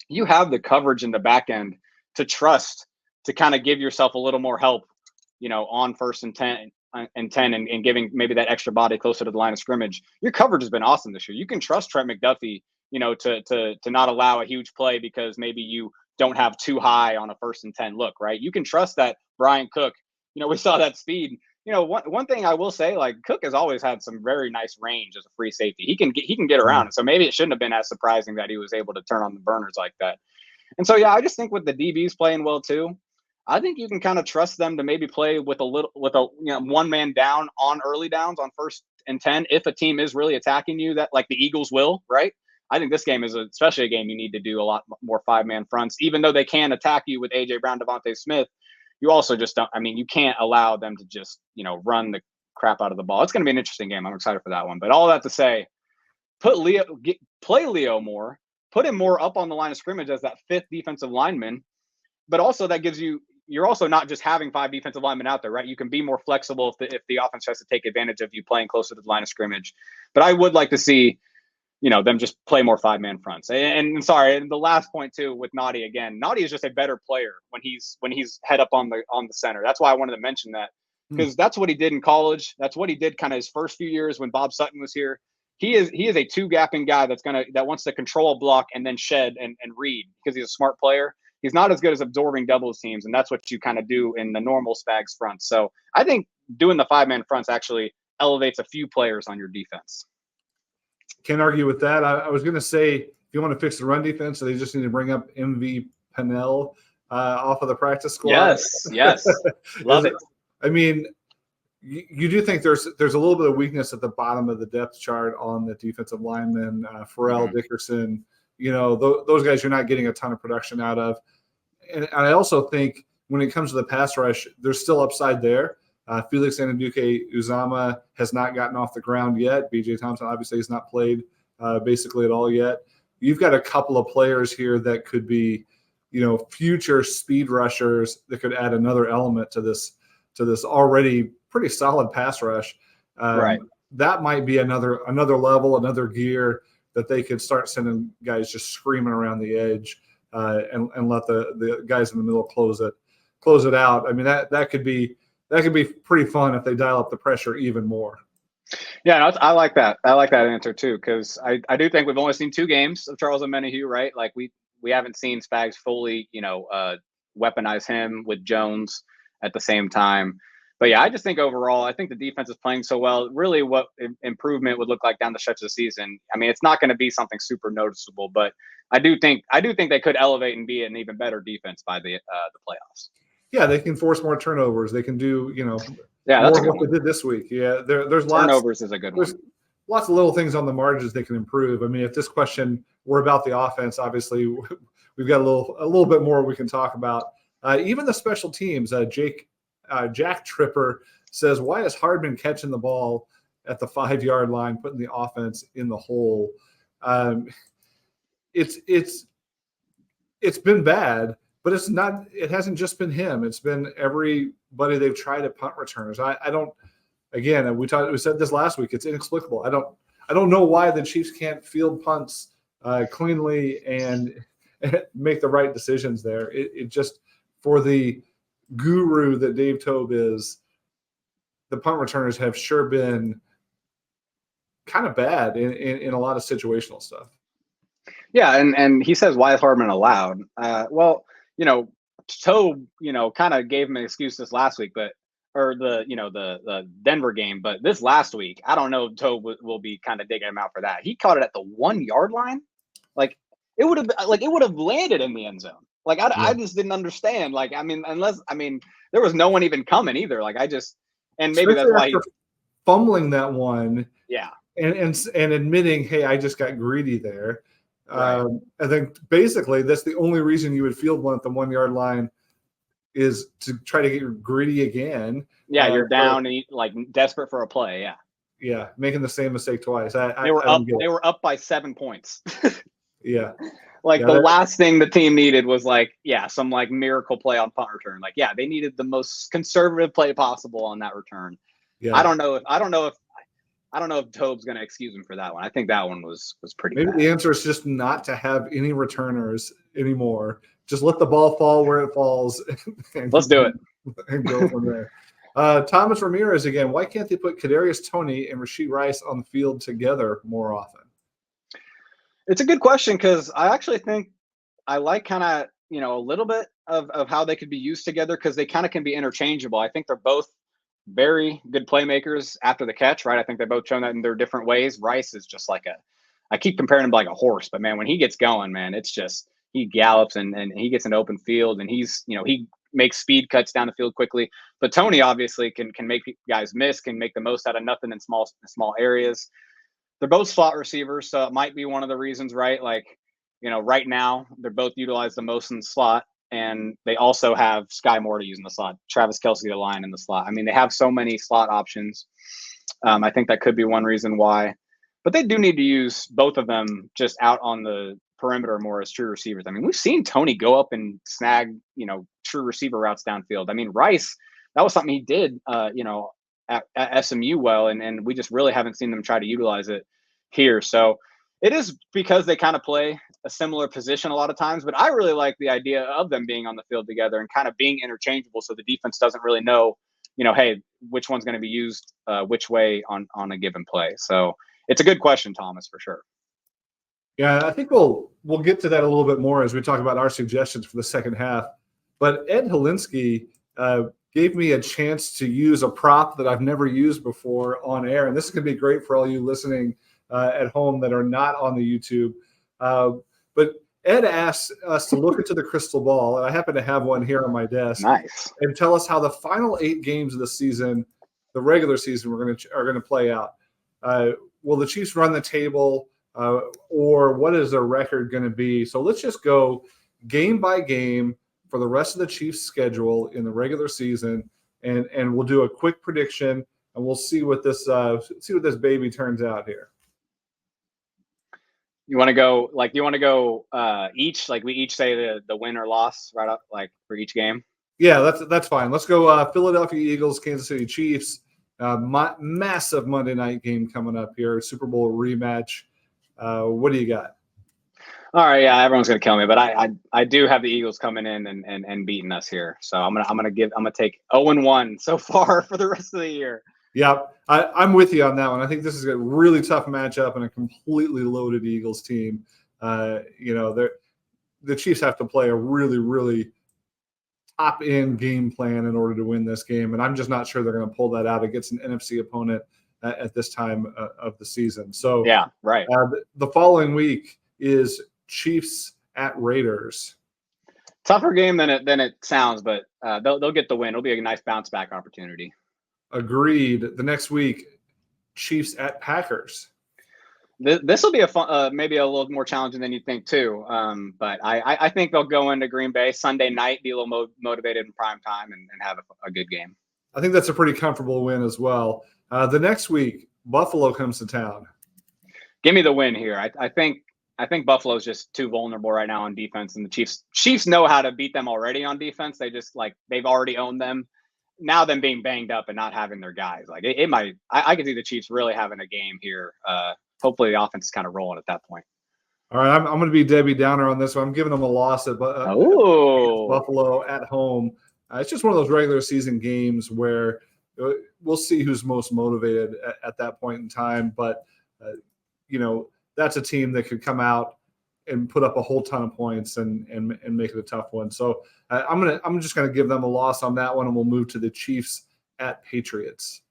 you have the coverage in the back end to trust to kind of give yourself a little more help, on 1st and 10 and giving maybe that extra body closer to the line of scrimmage. Your coverage has been awesome this year. You can trust Trent McDuffie, to not allow a huge play because maybe you don't have too high on a 1st and 10 look, right? You can trust that Brian Cook, we saw that speed. One thing I will say, like Cook has always had some very nice range as a free safety. He can get around. So maybe it shouldn't have been as surprising that he was able to turn on the burners like that. And so, yeah, I just think with the DBs playing well too, I think you can kind of trust them to maybe play with a one man down on early downs on 1st and 10 if a team is really attacking you, that like the Eagles will, right? I think this game is especially a game you need to do a lot more 5-man fronts, even though they can attack you with A.J. Brown, Devontae Smith. You also just don't. I mean, you can't allow them to just run the crap out of the ball. It's going to be an interesting game. I'm excited for that one. But all that to say, play Leo more, put him more up on the line of scrimmage as that 5th defensive lineman. But also that gives you're also not just having 5 defensive linemen out there, right? You can be more flexible if the offense tries to take advantage of you playing closer to the line of scrimmage. But I would like to see, them just play more 5-man fronts. And sorry, and the last point too with Noddy again, Noddy is just a better player when he's head up on the center. That's why I wanted to mention that, because that's what he did in college. That's what he did kind of his first few years when Bob Sutton was here. He is a 2-gapping guy that wants to control a block and then shed and read because he's a smart player. He's not as good as absorbing doubles teams, and that's what you kind of do in the normal Spags fronts. So I think doing the 5-man fronts actually elevates a few players on your defense. Can't argue with that. I was going to say, if you want to fix the run defense, they just need to bring up MV Pennell off of the practice squad. Yes. Love it. I mean, you do think there's a little bit of weakness at the bottom of the depth chart on the defensive linemen, Pharrell Dickerson. Those guys you're not getting a ton of production out of. And I also think when it comes to the pass rush, there's still upside there. Felix Anudike-Uzomah has not gotten off the ground yet. B.J. Thompson obviously has not played basically at all yet. You've got a couple of players here that could be, future speed rushers that could add another element to this already pretty solid pass rush. Right. That might be another level, another gear that they could start sending guys just screaming around the edge and let the guys in the middle close it out. I mean, that could be pretty fun if they dial up the pressure even more. Yeah, no, I like that. I like that answer too, because I do think we've only seen 2 games of Charles Omenihu, right? Like we haven't seen Spags fully, weaponize him with Jones at the same time. But yeah, I just think overall, I think the defense is playing so well. Really, what improvement would look like down the stretch of the season? I mean, it's not going to be something super noticeable, but I do think they could elevate and be an even better defense by the playoffs. Yeah, they can force more turnovers. They can do, that's more what they did this week. Yeah, there's turnovers is a good one. Lots of little things on the margins they can improve. I mean, if this question were about the offense, obviously we've got a little bit more we can talk about. Even the special teams. Jack Tripper says, "Why is Hardman catching the ball at the 5-yard line, putting the offense in the hole?" It's been bad. But it's not. It hasn't just been him. It's been everybody they've tried at punt returners. I don't. Again, we said this last week. It's inexplicable. I don't know why the Chiefs can't field punts cleanly and make the right decisions there. It just, for the guru that Dave Toub is, the punt returners have sure been kind of bad in a lot of situational stuff. Yeah, and he says, "Why is Hardman allowed?" Well. Toub, kind of gave him an excuse this last week, the Denver game. But this last week, I don't know if Toub will be kind of digging him out for that. He caught it at the 1-yard line. Like it would have landed in the end zone. Like I just didn't understand. Like, there was no one even coming either. Like and maybe that's why fumbling that one. Yeah. And admitting, hey, I just got greedy there. Right. I think basically that's the only reason you would field one at the 1-yard line is to try to get greedy again. Yeah, you're down and desperate for a play. Yeah. Yeah, making the same mistake twice. They were up by 7 points. Yeah. The last thing the team needed was some miracle play on punt return. They needed the most conservative play possible on that return. Yeah. I don't know if Toub's going to excuse him for that one. I think that one was pretty Maybe bad. The answer is just not to have any returners anymore. Just let the ball fall where it falls. Let's do it. And go from there. Thomas Ramirez again. Why can't they put Kadarius Toney and Rashee Rice on the field together more often? It's a good question because I actually think I like kind of, a little bit of how they could be used together because they kind of can be interchangeable. I think they're both very good playmakers after the catch, right? I think they've both shown that in their different ways. Rice is just I keep comparing him to a horse, but man, when he gets going, man, it's just, he gallops and he gets an open field and he's, he makes speed cuts down the field quickly. But Toney obviously can make guys miss, can make the most out of nothing in small areas. They're both slot receivers, so it might be one of the reasons, right? Right now they're both utilized the most in the slot. And they also have Sky Moore to use in the slot, Travis Kelce to line in the slot. I mean, they have so many slot options. I think that could be one reason why. But they do need to use both of them just out on the perimeter more as true receivers. I mean, we've seen Toney go up and snag, true receiver routes downfield. I mean, Rice, that was something he did, at SMU well, and we just really haven't seen them try to utilize it here. So it is because they kind of play a similar position a lot of times, but I really like the idea of them being on the field together and kind of being interchangeable so the defense doesn't really know, hey, which one's going to be used which way on a given play. So it's a good question, Thomas, for sure. Yeah, I think we'll get to that a little bit more as we talk about our suggestions for the second half. But Ed Holinsky gave me a chance to use a prop that I've never used before on air, and this is going to be great for all you listening at home that are not on the YouTube. But Ed asked us to look into the crystal ball, and I happen to have one here on my desk. Nice. And tell us how the final 8 games of the season, the regular season, are going to play out. Will the Chiefs run the table, or what is their record going to be? So let's just go game by game for the rest of the Chiefs' schedule in the regular season and we'll do a quick prediction, and we'll see what this baby turns out here. You want to go each, like we each say the win or loss right up, like for each game? Yeah, that's fine. Let's go Philadelphia Eagles, Kansas City Chiefs. Massive Monday night game coming up here, Super Bowl rematch. What do you got? All right, yeah, everyone's gonna kill me, but I do have the Eagles coming in and beating us here. So I'm gonna take 0-1 so far for the rest of the year. Yeah, I'm with you on that one. I think this is a really tough matchup and a completely loaded Eagles team. The Chiefs have to play a really, really top-end game plan in order to win this game, and I'm just not sure they're going to pull that out against an NFC opponent at this time of the season. So yeah, right. The following week is Chiefs at Raiders. Tougher game than it sounds, but they'll get the win. It'll be a nice bounce back opportunity. Agreed. The next week, Chiefs at Packers. This will be a fun, maybe a little more challenging than you think too. But I think they'll go into Green Bay Sunday night, be a little motivated in prime time, and have a good game. I think that's a pretty comfortable win as well. The next week, Buffalo comes to town. Give me the win here. I think Buffalo's just too vulnerable right now on defense, and the Chiefs know how to beat them already on defense. They've already owned them. Now them being banged up and not having their guys, like it might. I could see the Chiefs really having a game here. Hopefully the offense is kind of rolling at that point. All right, I'm going to be Debbie Downer on this one. I'm giving them a loss at Buffalo at home. It's just one of those regular season games where we'll see who's most motivated at that point in time. But that's a team that could come out and put up a whole ton of points and make it a tough one. So I'm just going to give them a loss on that one, and we'll move to the Chiefs at Patriots.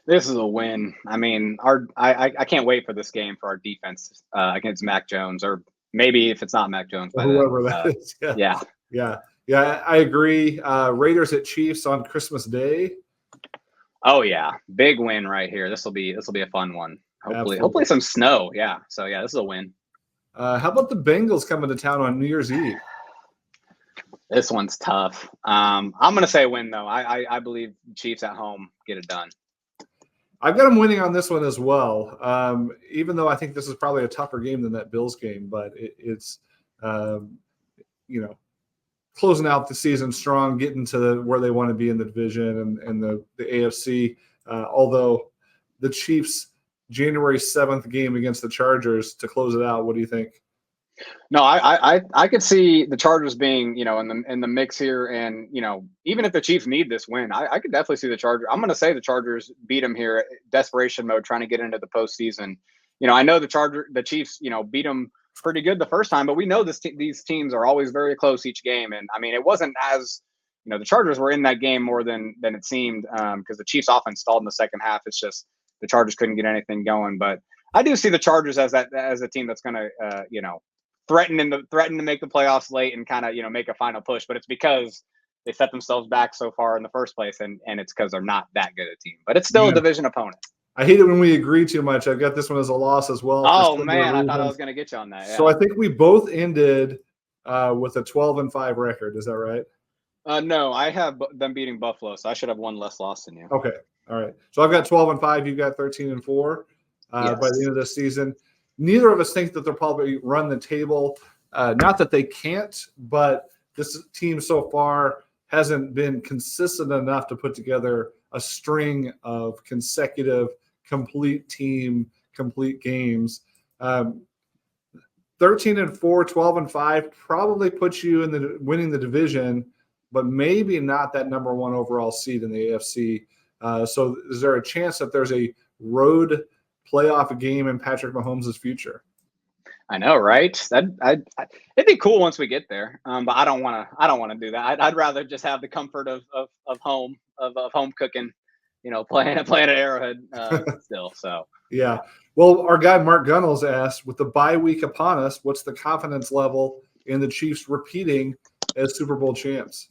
This is a win. I mean, I can't wait for this game for our defense against Mac Jones, or maybe if it's not Mac Jones, whoever that is. Yeah. I agree. Raiders at Chiefs on Christmas Day. Oh yeah, big win right here. This will be a fun one. Hopefully some snow. Yeah. So yeah, this is a win. How about the Bengals coming to town on New Year's Eve? This one's tough. I'm going to say win, though. I believe Chiefs at home get it done. I've got them winning on this one as well, even though I think this is probably a tougher game than that Bills game. But it's closing out the season strong, getting to where they want to be in the division and the AFC. Although the Chiefs' January 7th game against the Chargers to close it out. What do you think? No, I could see the Chargers being, in the mix here, and even if the Chiefs need this win, I could definitely see the Chargers. I'm going to say the Chargers beat them here, desperation mode, trying to get into the postseason. I know the Chiefs, beat them pretty good the first time, but we know these teams are always very close each game, and I mean it wasn't as the Chargers were in that game more than it seemed because the Chiefs offense stalled in the second half. It's just the Chargers couldn't get anything going, but I do see the Chargers as a team that's going to threaten to make the playoffs late and kind of make a final push, but it's because they set themselves back so far in the first place, and it's because they're not that good a team. But it's still a division opponent. I hate it when we agree too much. I've got this one as a loss as well. Oh man, I thought I was going to get you on that. Yeah. So I think we both ended with a 12-5 record. Is that right? No, I have them beating Buffalo, so I should have one less loss than you. Okay, all right. So I've got 12-5. You've got 13-4 yes. By the end of this season. Neither of us think that they'll probably run the table. Not that they can't, but this team so far hasn't been consistent enough to put together a string of consecutive complete games. 13-4, 12-5 probably puts you in the winning the division, but maybe not that number one overall seed in the AFC. So is there a chance that there's a road playoff game in Patrick Mahomes' future? I know, right? It'd be cool once we get there, but I don't want to do that. I'd rather just have the comfort of home cooking, playing at Arrowhead still. So yeah. Well, our guy Mark Gunnels asked, with the bye week upon us, what's the confidence level in the Chiefs repeating as Super Bowl champs?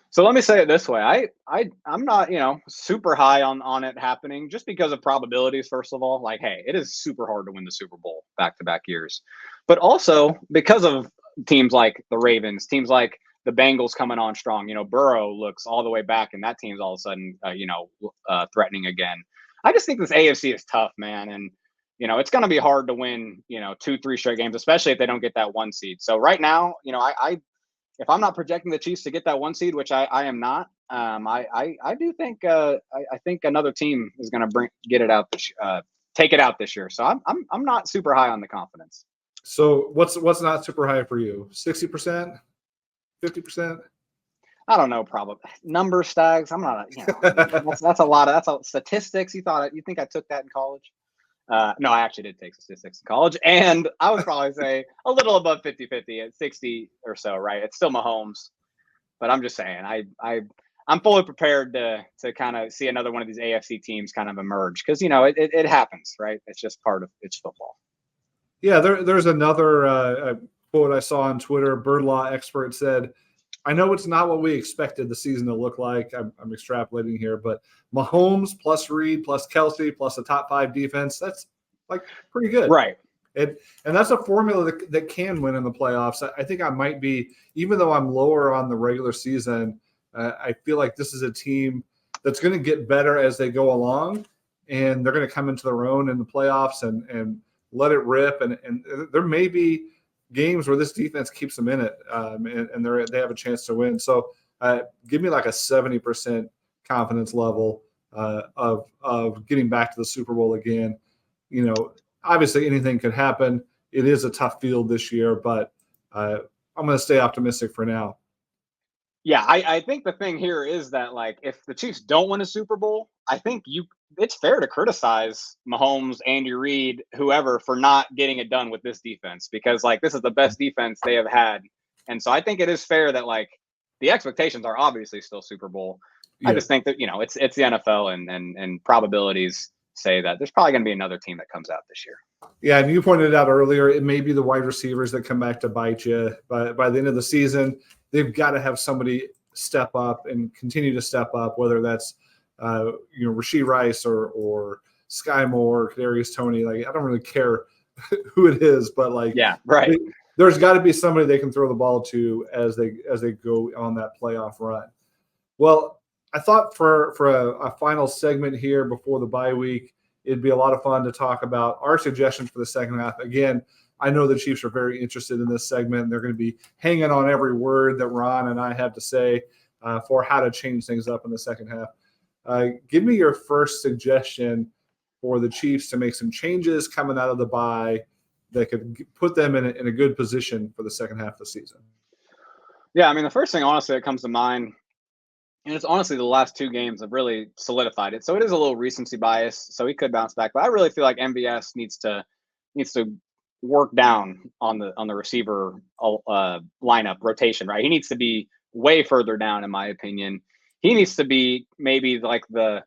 So let me say it this way. I'm not, super high on it happening just because of probabilities, first of all. Like, hey, it is super hard to win the Super Bowl back-to-back years. But also because of teams like the Ravens, teams like the Bengals coming on strong. Burrow looks all the way back, and that team's all of a sudden, threatening again. I just think this AFC is tough, man. And, it's going to be hard to win, 2-3 straight games, especially if they don't get that 1 seed. So right now, if I'm not projecting the Chiefs to get that 1 seed, which I am not, I do think I think another team is going to get it out take it out this year. So I'm not super high on the confidence. So what's not super high for you? 60%, 50%? I don't know. Probably number Stags. I'm not. That's a lot of statistics. You think I took that in college? No, I actually did take statistics in college, and I would probably say a little above 50-50 at 60 or so. Right? It's still Mahomes, but I'm just saying I'm fully prepared to kind of see another one of these AFC teams kind of emerge because it happens, right? It's just part of it's football. Yeah, there's another quote I saw on Twitter. Bird law expert said, "I know it's not what we expected the season to look like. I'm extrapolating here, but Mahomes plus Reid plus Kelsey plus a top 5 defense, that's like pretty good." Right. And that's a formula that can win in the playoffs. I think I might be, even though I'm lower on the regular season, I feel like this is a team that's going to get better as they go along, and they're going to come into their own in the playoffs and let it rip. And there may be games where this defense keeps them in it, and they have a chance to win. So give me like a 70% confidence level of getting back to the Super Bowl again. Obviously anything could happen. It is a tough field this year, but I'm going to stay optimistic for now. Yeah, I think the thing here is that, like, if the Chiefs don't win a Super Bowl, I think it's fair to criticize Mahomes, Andy Reid, whoever, for not getting it done with this defense, because, like, this is the best defense they have had. And so I think it is fair that, like, the expectations are obviously still Super Bowl. Yeah. I just think that, it's the NFL and probabilities say that there's probably going to be another team that comes out this year. Yeah, and you pointed out earlier, it may be the wide receivers that come back to bite you. But by the end of the season, they've got to have somebody step up and continue to step up, whether that's Rashee Rice or Sky Moore, Kadarius Toney. Like, I don't really care who it is, but like, yeah, right. There's got to be somebody they can throw the ball to as they go on that playoff run. Well, I thought for a final segment here before the bye week, it'd be a lot of fun to talk about our suggestions for the second half. Again, I know the Chiefs are very interested in this segment. They're going to be hanging on every word that Ron and I have to say for how to change things up in the second half. Give me your first suggestion for the Chiefs to make some changes coming out of the bye that could put them in a good position for the second half of the season. Yeah, I mean, the first thing, honestly, that comes to mind, and it's honestly the last 2 games have really solidified it. So it is a little recency bias, so he could bounce back. But I really feel like MVS needs to work down on the receiver lineup rotation, right? He needs to be way further down, in my opinion. He needs to be maybe like the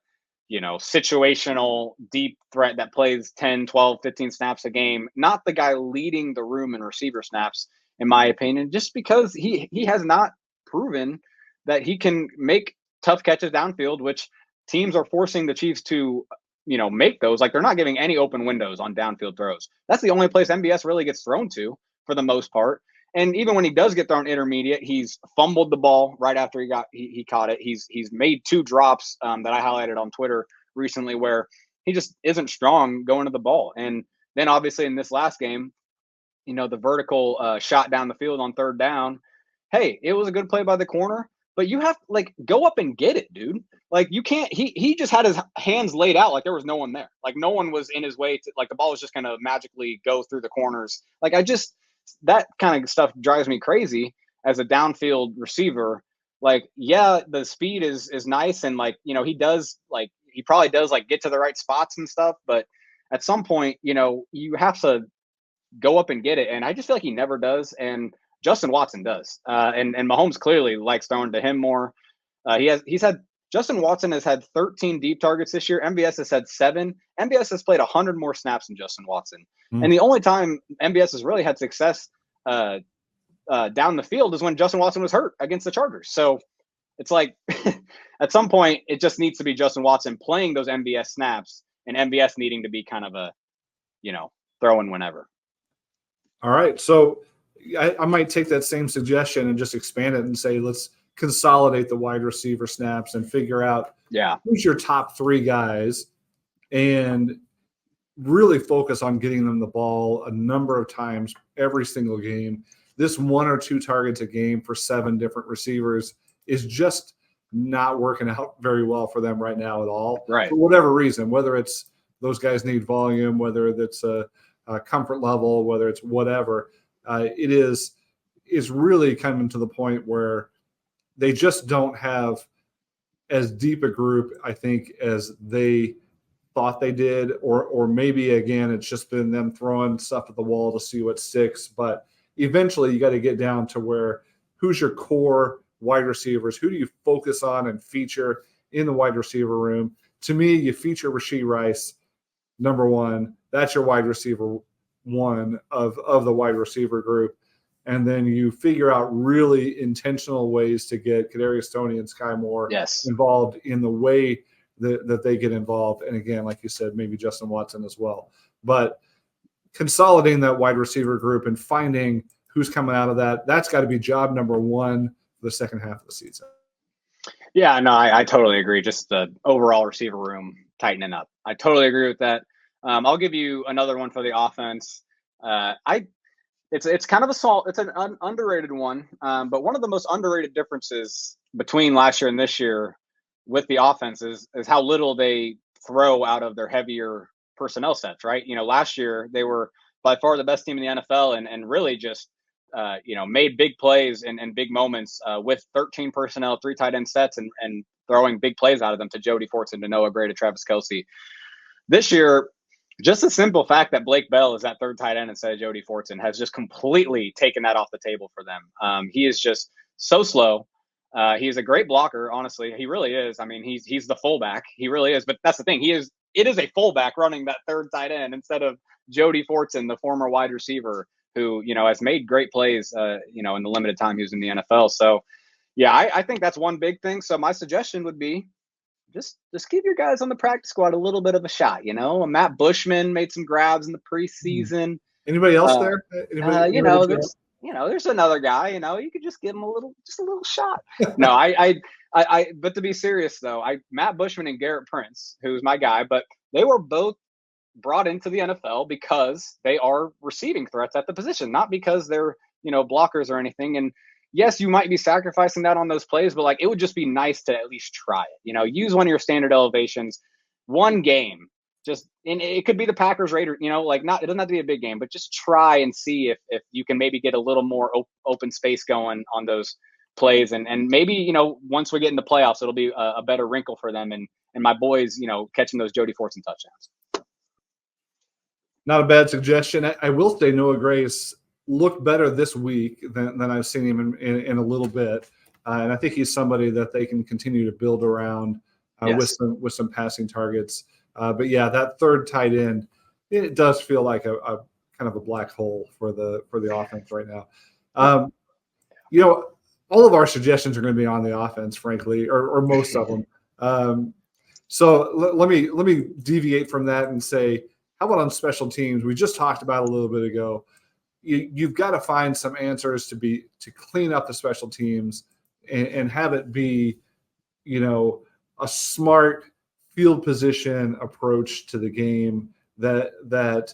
situational deep threat that plays 10, 12, 15 snaps a game, not the guy leading the room in receiver snaps, in my opinion, just because he has not proven that he can make tough catches downfield, which teams are forcing the Chiefs to make those. Like, they're not giving any open windows on downfield throws. That's the only place MVS really gets thrown to for the most part. And even when he does get thrown intermediate, he's fumbled the ball right after he caught it. He's made 2 drops that I highlighted on Twitter recently where he just isn't strong going to the ball. And then obviously in this last game, the vertical shot down the field on 3rd down. Hey, it was a good play by the corner, but you have to, like, go up and get it, dude. Like, you can't. He just had his hands laid out like there was no one there. Like, no one was in his way to, like, the ball was just going to magically go through the corners. Like, that kind of stuff drives me crazy as a downfield receiver. Like, yeah, the speed is nice, and like, he probably does like get to the right spots and stuff, but at some point, you have to go up and get it. And I just feel like he never does. And Justin Watson does. And Mahomes clearly likes throwing to him more. Justin Watson has had 13 deep targets this year. MVS has had 7. MVS has played 100 more snaps than Justin Watson. And the only time MVS has really had success down the field is when Justin Watson was hurt against the Chargers. So it's like at some point it just needs to be Justin Watson playing those MVS snaps and MVS needing to be kind of a, throwing whenever. All right. So I might take that same suggestion and just expand it and say, let's consolidate the wide receiver snaps and figure out who's your top 3 guys and really focus on getting them the ball a number of times every single game. This 1 or 2 targets a game for 7 different receivers is just not working out very well for them right now at all. Right. For whatever reason, whether it's those guys need volume, whether it's a comfort level, whether it's whatever, it is really coming to the point where they just don't have as deep a group, I think, as they thought they did, or maybe again it's just been them throwing stuff at the wall to see what sticks. But eventually you got to get down to where who's your core wide receivers, who do you focus on and feature in the wide receiver room. To me, you feature Rashee Rice, number 1. That's your wide receiver 1 of the wide receiver group. And then you figure out really intentional ways to get Kadarius Toney and Sky Moore involved in the way that they get involved. And again, like you said, maybe Justin Watson as well. But consolidating that wide receiver group and finding who's coming out of that, that's got to be job number 1 for the second half of the season. Yeah, no, I totally agree. Just the overall receiver room tightening up. I totally agree with that. I'll give you another one for the offense. It's kind of it's an underrated one, but one of the most underrated differences between last year and this year with the offense is how little they throw out of their heavier personnel sets, right? Last year they were by far the best team in the NFL and really just, made big plays and big moments with 13 personnel, 3 tight end sets and throwing big plays out of them to Jody Fortson, to Noah Gray, to Travis Kelce. This year, just the simple fact that Blake Bell is that 3rd tight end instead of Jody Fortson has just completely taken that off the table for them. He is just so slow. He's a great blocker, honestly. He really is. I mean, he's the fullback. He really is. But that's the thing. It is a fullback running that 3rd tight end instead of Jody Fortson, the former wide receiver who, has made great plays, in the limited time he was in the NFL. So, yeah, I think that's one big thing. So my suggestion would be just give your guys on the practice squad a little bit of a shot. Matt Bushman made some grabs in the preseason. Anybody else there? There's another guy, you could just give him a little shot. No, but to be serious though, Matt Bushman and Garrett Prince, who's my guy, but they were both brought into the NFL because they are receiving threats at the position, not because they're, blockers or anything. And yes, you might be sacrificing that on those plays, but it would just be nice to at least try it. Use one of your standard elevations, one game. And it could be the Packers Raiders, it doesn't have to be a big game, but just try and see if you can maybe get a little more open space going on those plays. And maybe, once we get into playoffs, it'll be a better wrinkle for them. And my boys, catching those Jody Fortson touchdowns. Not a bad suggestion. I will say Noah Grace looked better this week than I've seen him in a little bit. And I think he's somebody that they can continue to build around with some passing targets. But yeah, that 3rd tight end, it does feel like a kind of a black hole for the offense right now. All of our suggestions are going to be on the offense, frankly, or most of them. So let me deviate from that and say, how about on special teams? We just talked about a little bit ago. You've got to find some answers to clean up the special teams and have it be, a smart field position approach to the game that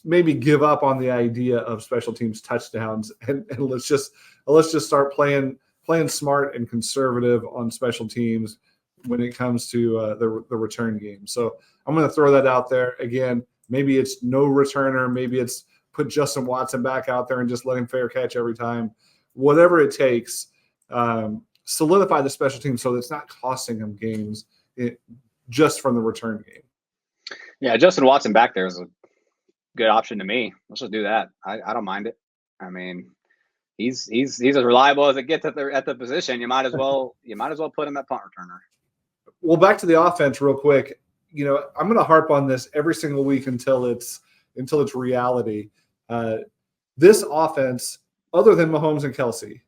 maybe give up on the idea of special teams touchdowns and let's just start playing smart and conservative on special teams when it comes to the return game. So I'm going to throw that out there again. Maybe it's no returner. Maybe it's put Justin Watson back out there and just let him fair catch every time. Whatever it takes, solidify the special team so that it's not costing them games just from the return game. Yeah, Justin Watson back there is a good option to me. Let's just do that. I don't mind it. I mean, he's as reliable as it gets at the position. You might as well put him at punt returner. Well, back to the offense real quick. I'm going to harp on this every single week until it's reality. This offense, other than Mahomes and Kelce,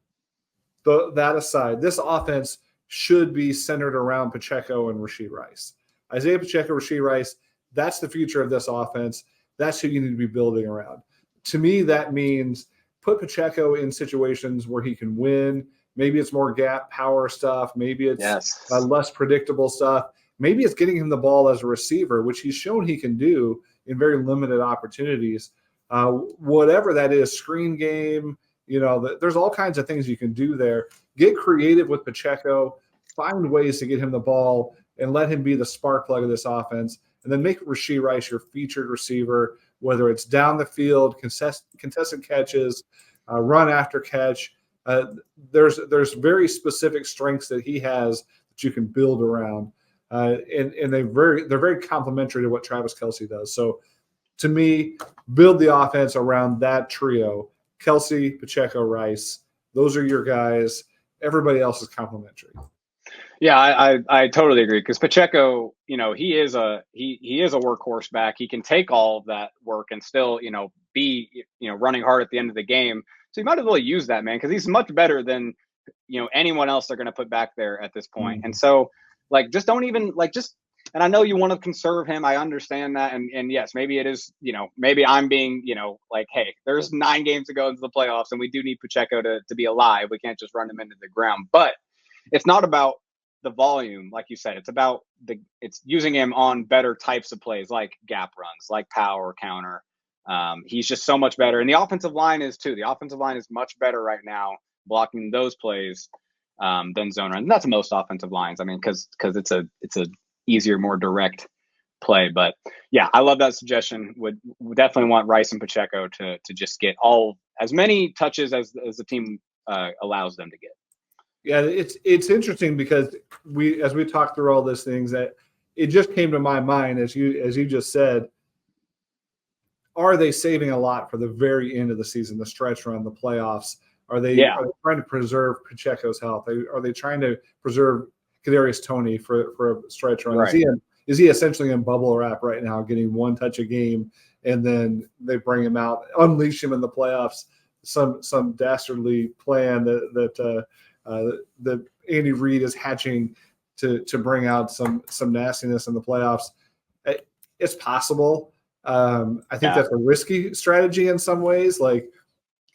that aside, this offense should be centered around Pacheco and Rashee Rice. Isaiah Pacheco, Rashee Rice, that's the future of this offense. That's who you need to be building around. To me, that means put Pacheco in situations where he can win. Maybe it's more gap power stuff. Maybe it's less predictable stuff. Maybe it's getting him the ball as a receiver, which he's shown he can do in very limited opportunities. Whatever that is, screen game, there's all kinds of things you can do there. Get creative with Pacheco, find ways to get him the ball, and let him be the spark plug of this offense. And then make Rashee Rice your featured receiver, whether it's down the field, contested catches, run after catch. There's very specific strengths that he has that you can build around. And they're very complementary to what Travis Kelce does. So to me, build the offense around that trio: Kelce, Pacheco, Rice. Those are your guys. Everybody else is complementary. Yeah, I totally agree, because Pacheco, he is a workhorse back. He can take all of that work and still, be, running hard at the end of the game. So you might as well use that, man, because he's much better than, anyone else they're going to put back there at this point. Mm-hmm. And so, just don't even and I know you want to conserve him. I understand that. And yes, maybe it is, maybe I'm being, hey, there's 9 games to go into the playoffs and we do need Pacheco to be alive. We can't just run him into the ground. But it's not about the volume, like you said. It's about it's using him on better types of plays, like gap runs, like power counter. He's just so much better. And the offensive line is too. The offensive line is much better right now blocking those plays than zone run. And that's most offensive lines. I mean, because it's a easier, more direct play. But yeah, I love that suggestion. Would definitely want Rice and Pacheco to just get as many touches as the team allows them to get. Yeah, it's interesting because as we talked through all these things, that it just came to my mind as you just said. Are they saving a lot for the very end of the season, the stretch run, the playoffs? Are they trying to preserve Pacheco's health? Are they trying to preserve Kadarius Toney for a stretch run? Right. Is he essentially in bubble wrap right now, getting 1 touch a game, and then they bring him out, unleash him in the playoffs? Some dastardly plan that Andy Reid is hatching to bring out some nastiness in the playoffs. It's possible. I think that's a risky strategy in some ways. Like,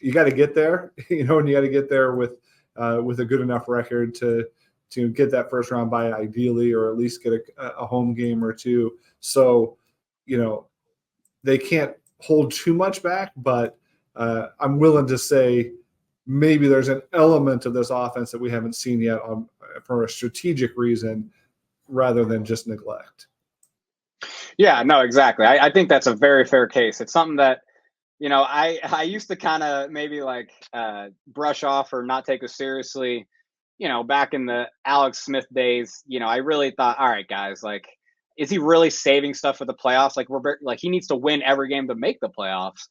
you got to get there, and you got to get there with a good enough record to get that first round bye ideally, or at least get a home game or two. So, they can't hold too much back, but I'm willing to say maybe there's an element of this offense that we haven't seen yet for a strategic reason rather than just neglect. Yeah, no, exactly. I think that's a very fair case. It's something that, I used to kind of maybe brush off or not take as seriously, back in the Alex Smith days. I really thought, all right, guys, is he really saving stuff for the playoffs? He needs to win every game to make the playoffs.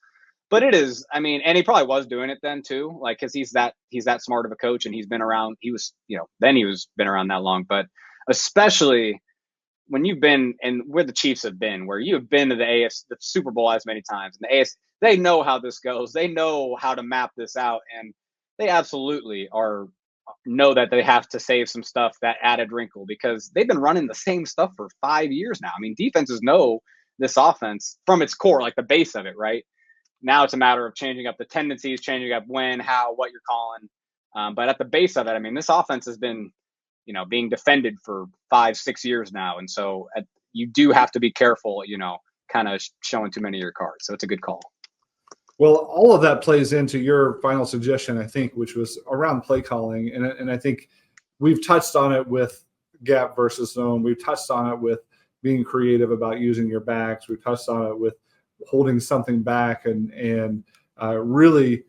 But it is, and he probably was doing it then too, because he's that smart of a coach, and he's been around. He was, been around that long. But especially when you've been, and where the Chiefs have been, where you have been to the Super Bowl as many times, and the AFC, they know how this goes. They know how to map this out, and they absolutely know that they have to save some stuff, that added wrinkle, because they've been running the same stuff for 5 years now. Defenses know this offense from its core, like the base of it, right? Now it's a matter of changing up the tendencies, changing up when, how, what you're calling. But at the base of it, this offense has been, being defended for 5-6 years now. And so you do have to be careful, kind of showing too many of your cards. So it's a good call. Well, all of that plays into your final suggestion, I think, which was around play calling. And I think we've touched on it with gap versus zone. We've touched on it with being creative about using your backs. We've touched on it with holding something back and really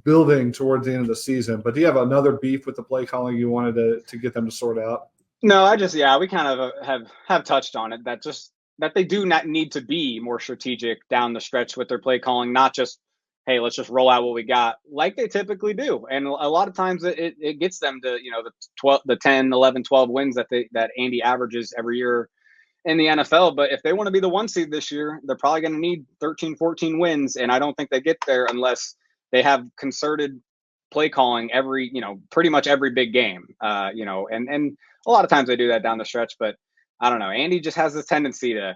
building towards the end of the season. But do you have another beef with the play calling you wanted to get them to sort out? No, we kind of have touched on it, that they do not need to be more strategic down the stretch with their play calling, not just, hey, let's just roll out what we got, like they typically do. And a lot of times it gets them to, the 10, 11, 12 wins that Andy averages every year in the NFL. But if they want to be the 1 seed this year, they're probably going to need 13, 14 wins. And I don't think they get there unless they have concerted play calling pretty much every big game, and a lot of times they do that down the stretch. But I don't know. Andy just has this tendency to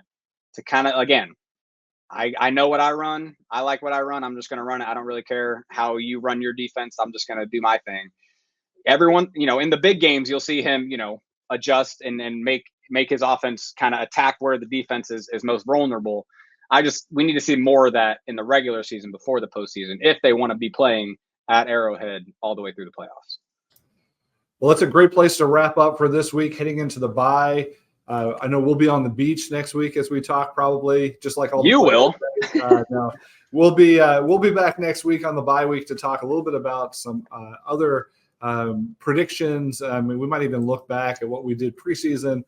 kind of, again, I know what I run. I like what I run. I'm just going to run it. I don't really care how you run your defense. I'm just going to do my thing. Everyone, in the big games, you'll see him, adjust and make his offense kind of attack where the defense is most vulnerable. We need to see more of that in the regular season before the postseason if they want to be playing at Arrowhead all the way through the playoffs. Well, it's a great place to wrap up for this week, heading into the bye. I know we'll be on the beach next week as we talk, probably just like all the you will. No, we'll be back next week on the bye week to talk a little bit about some other predictions. I mean, we might even look back at what we did preseason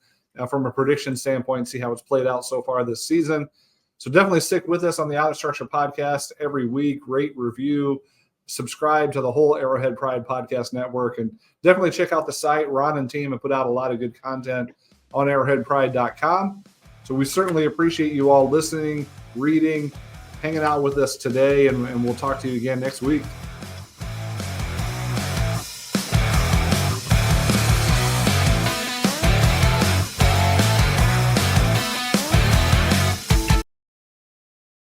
from a prediction standpoint, see how it's played out so far this season. So definitely stick with us on the Out of Structure podcast every week. Rate, review, subscribe to the whole Arrowhead Pride podcast network, and definitely check out the site. Ron and team have put out a lot of good content on arrowheadpride.com. So we certainly appreciate you all listening, reading, hanging out with us today, and we'll talk to you again next week.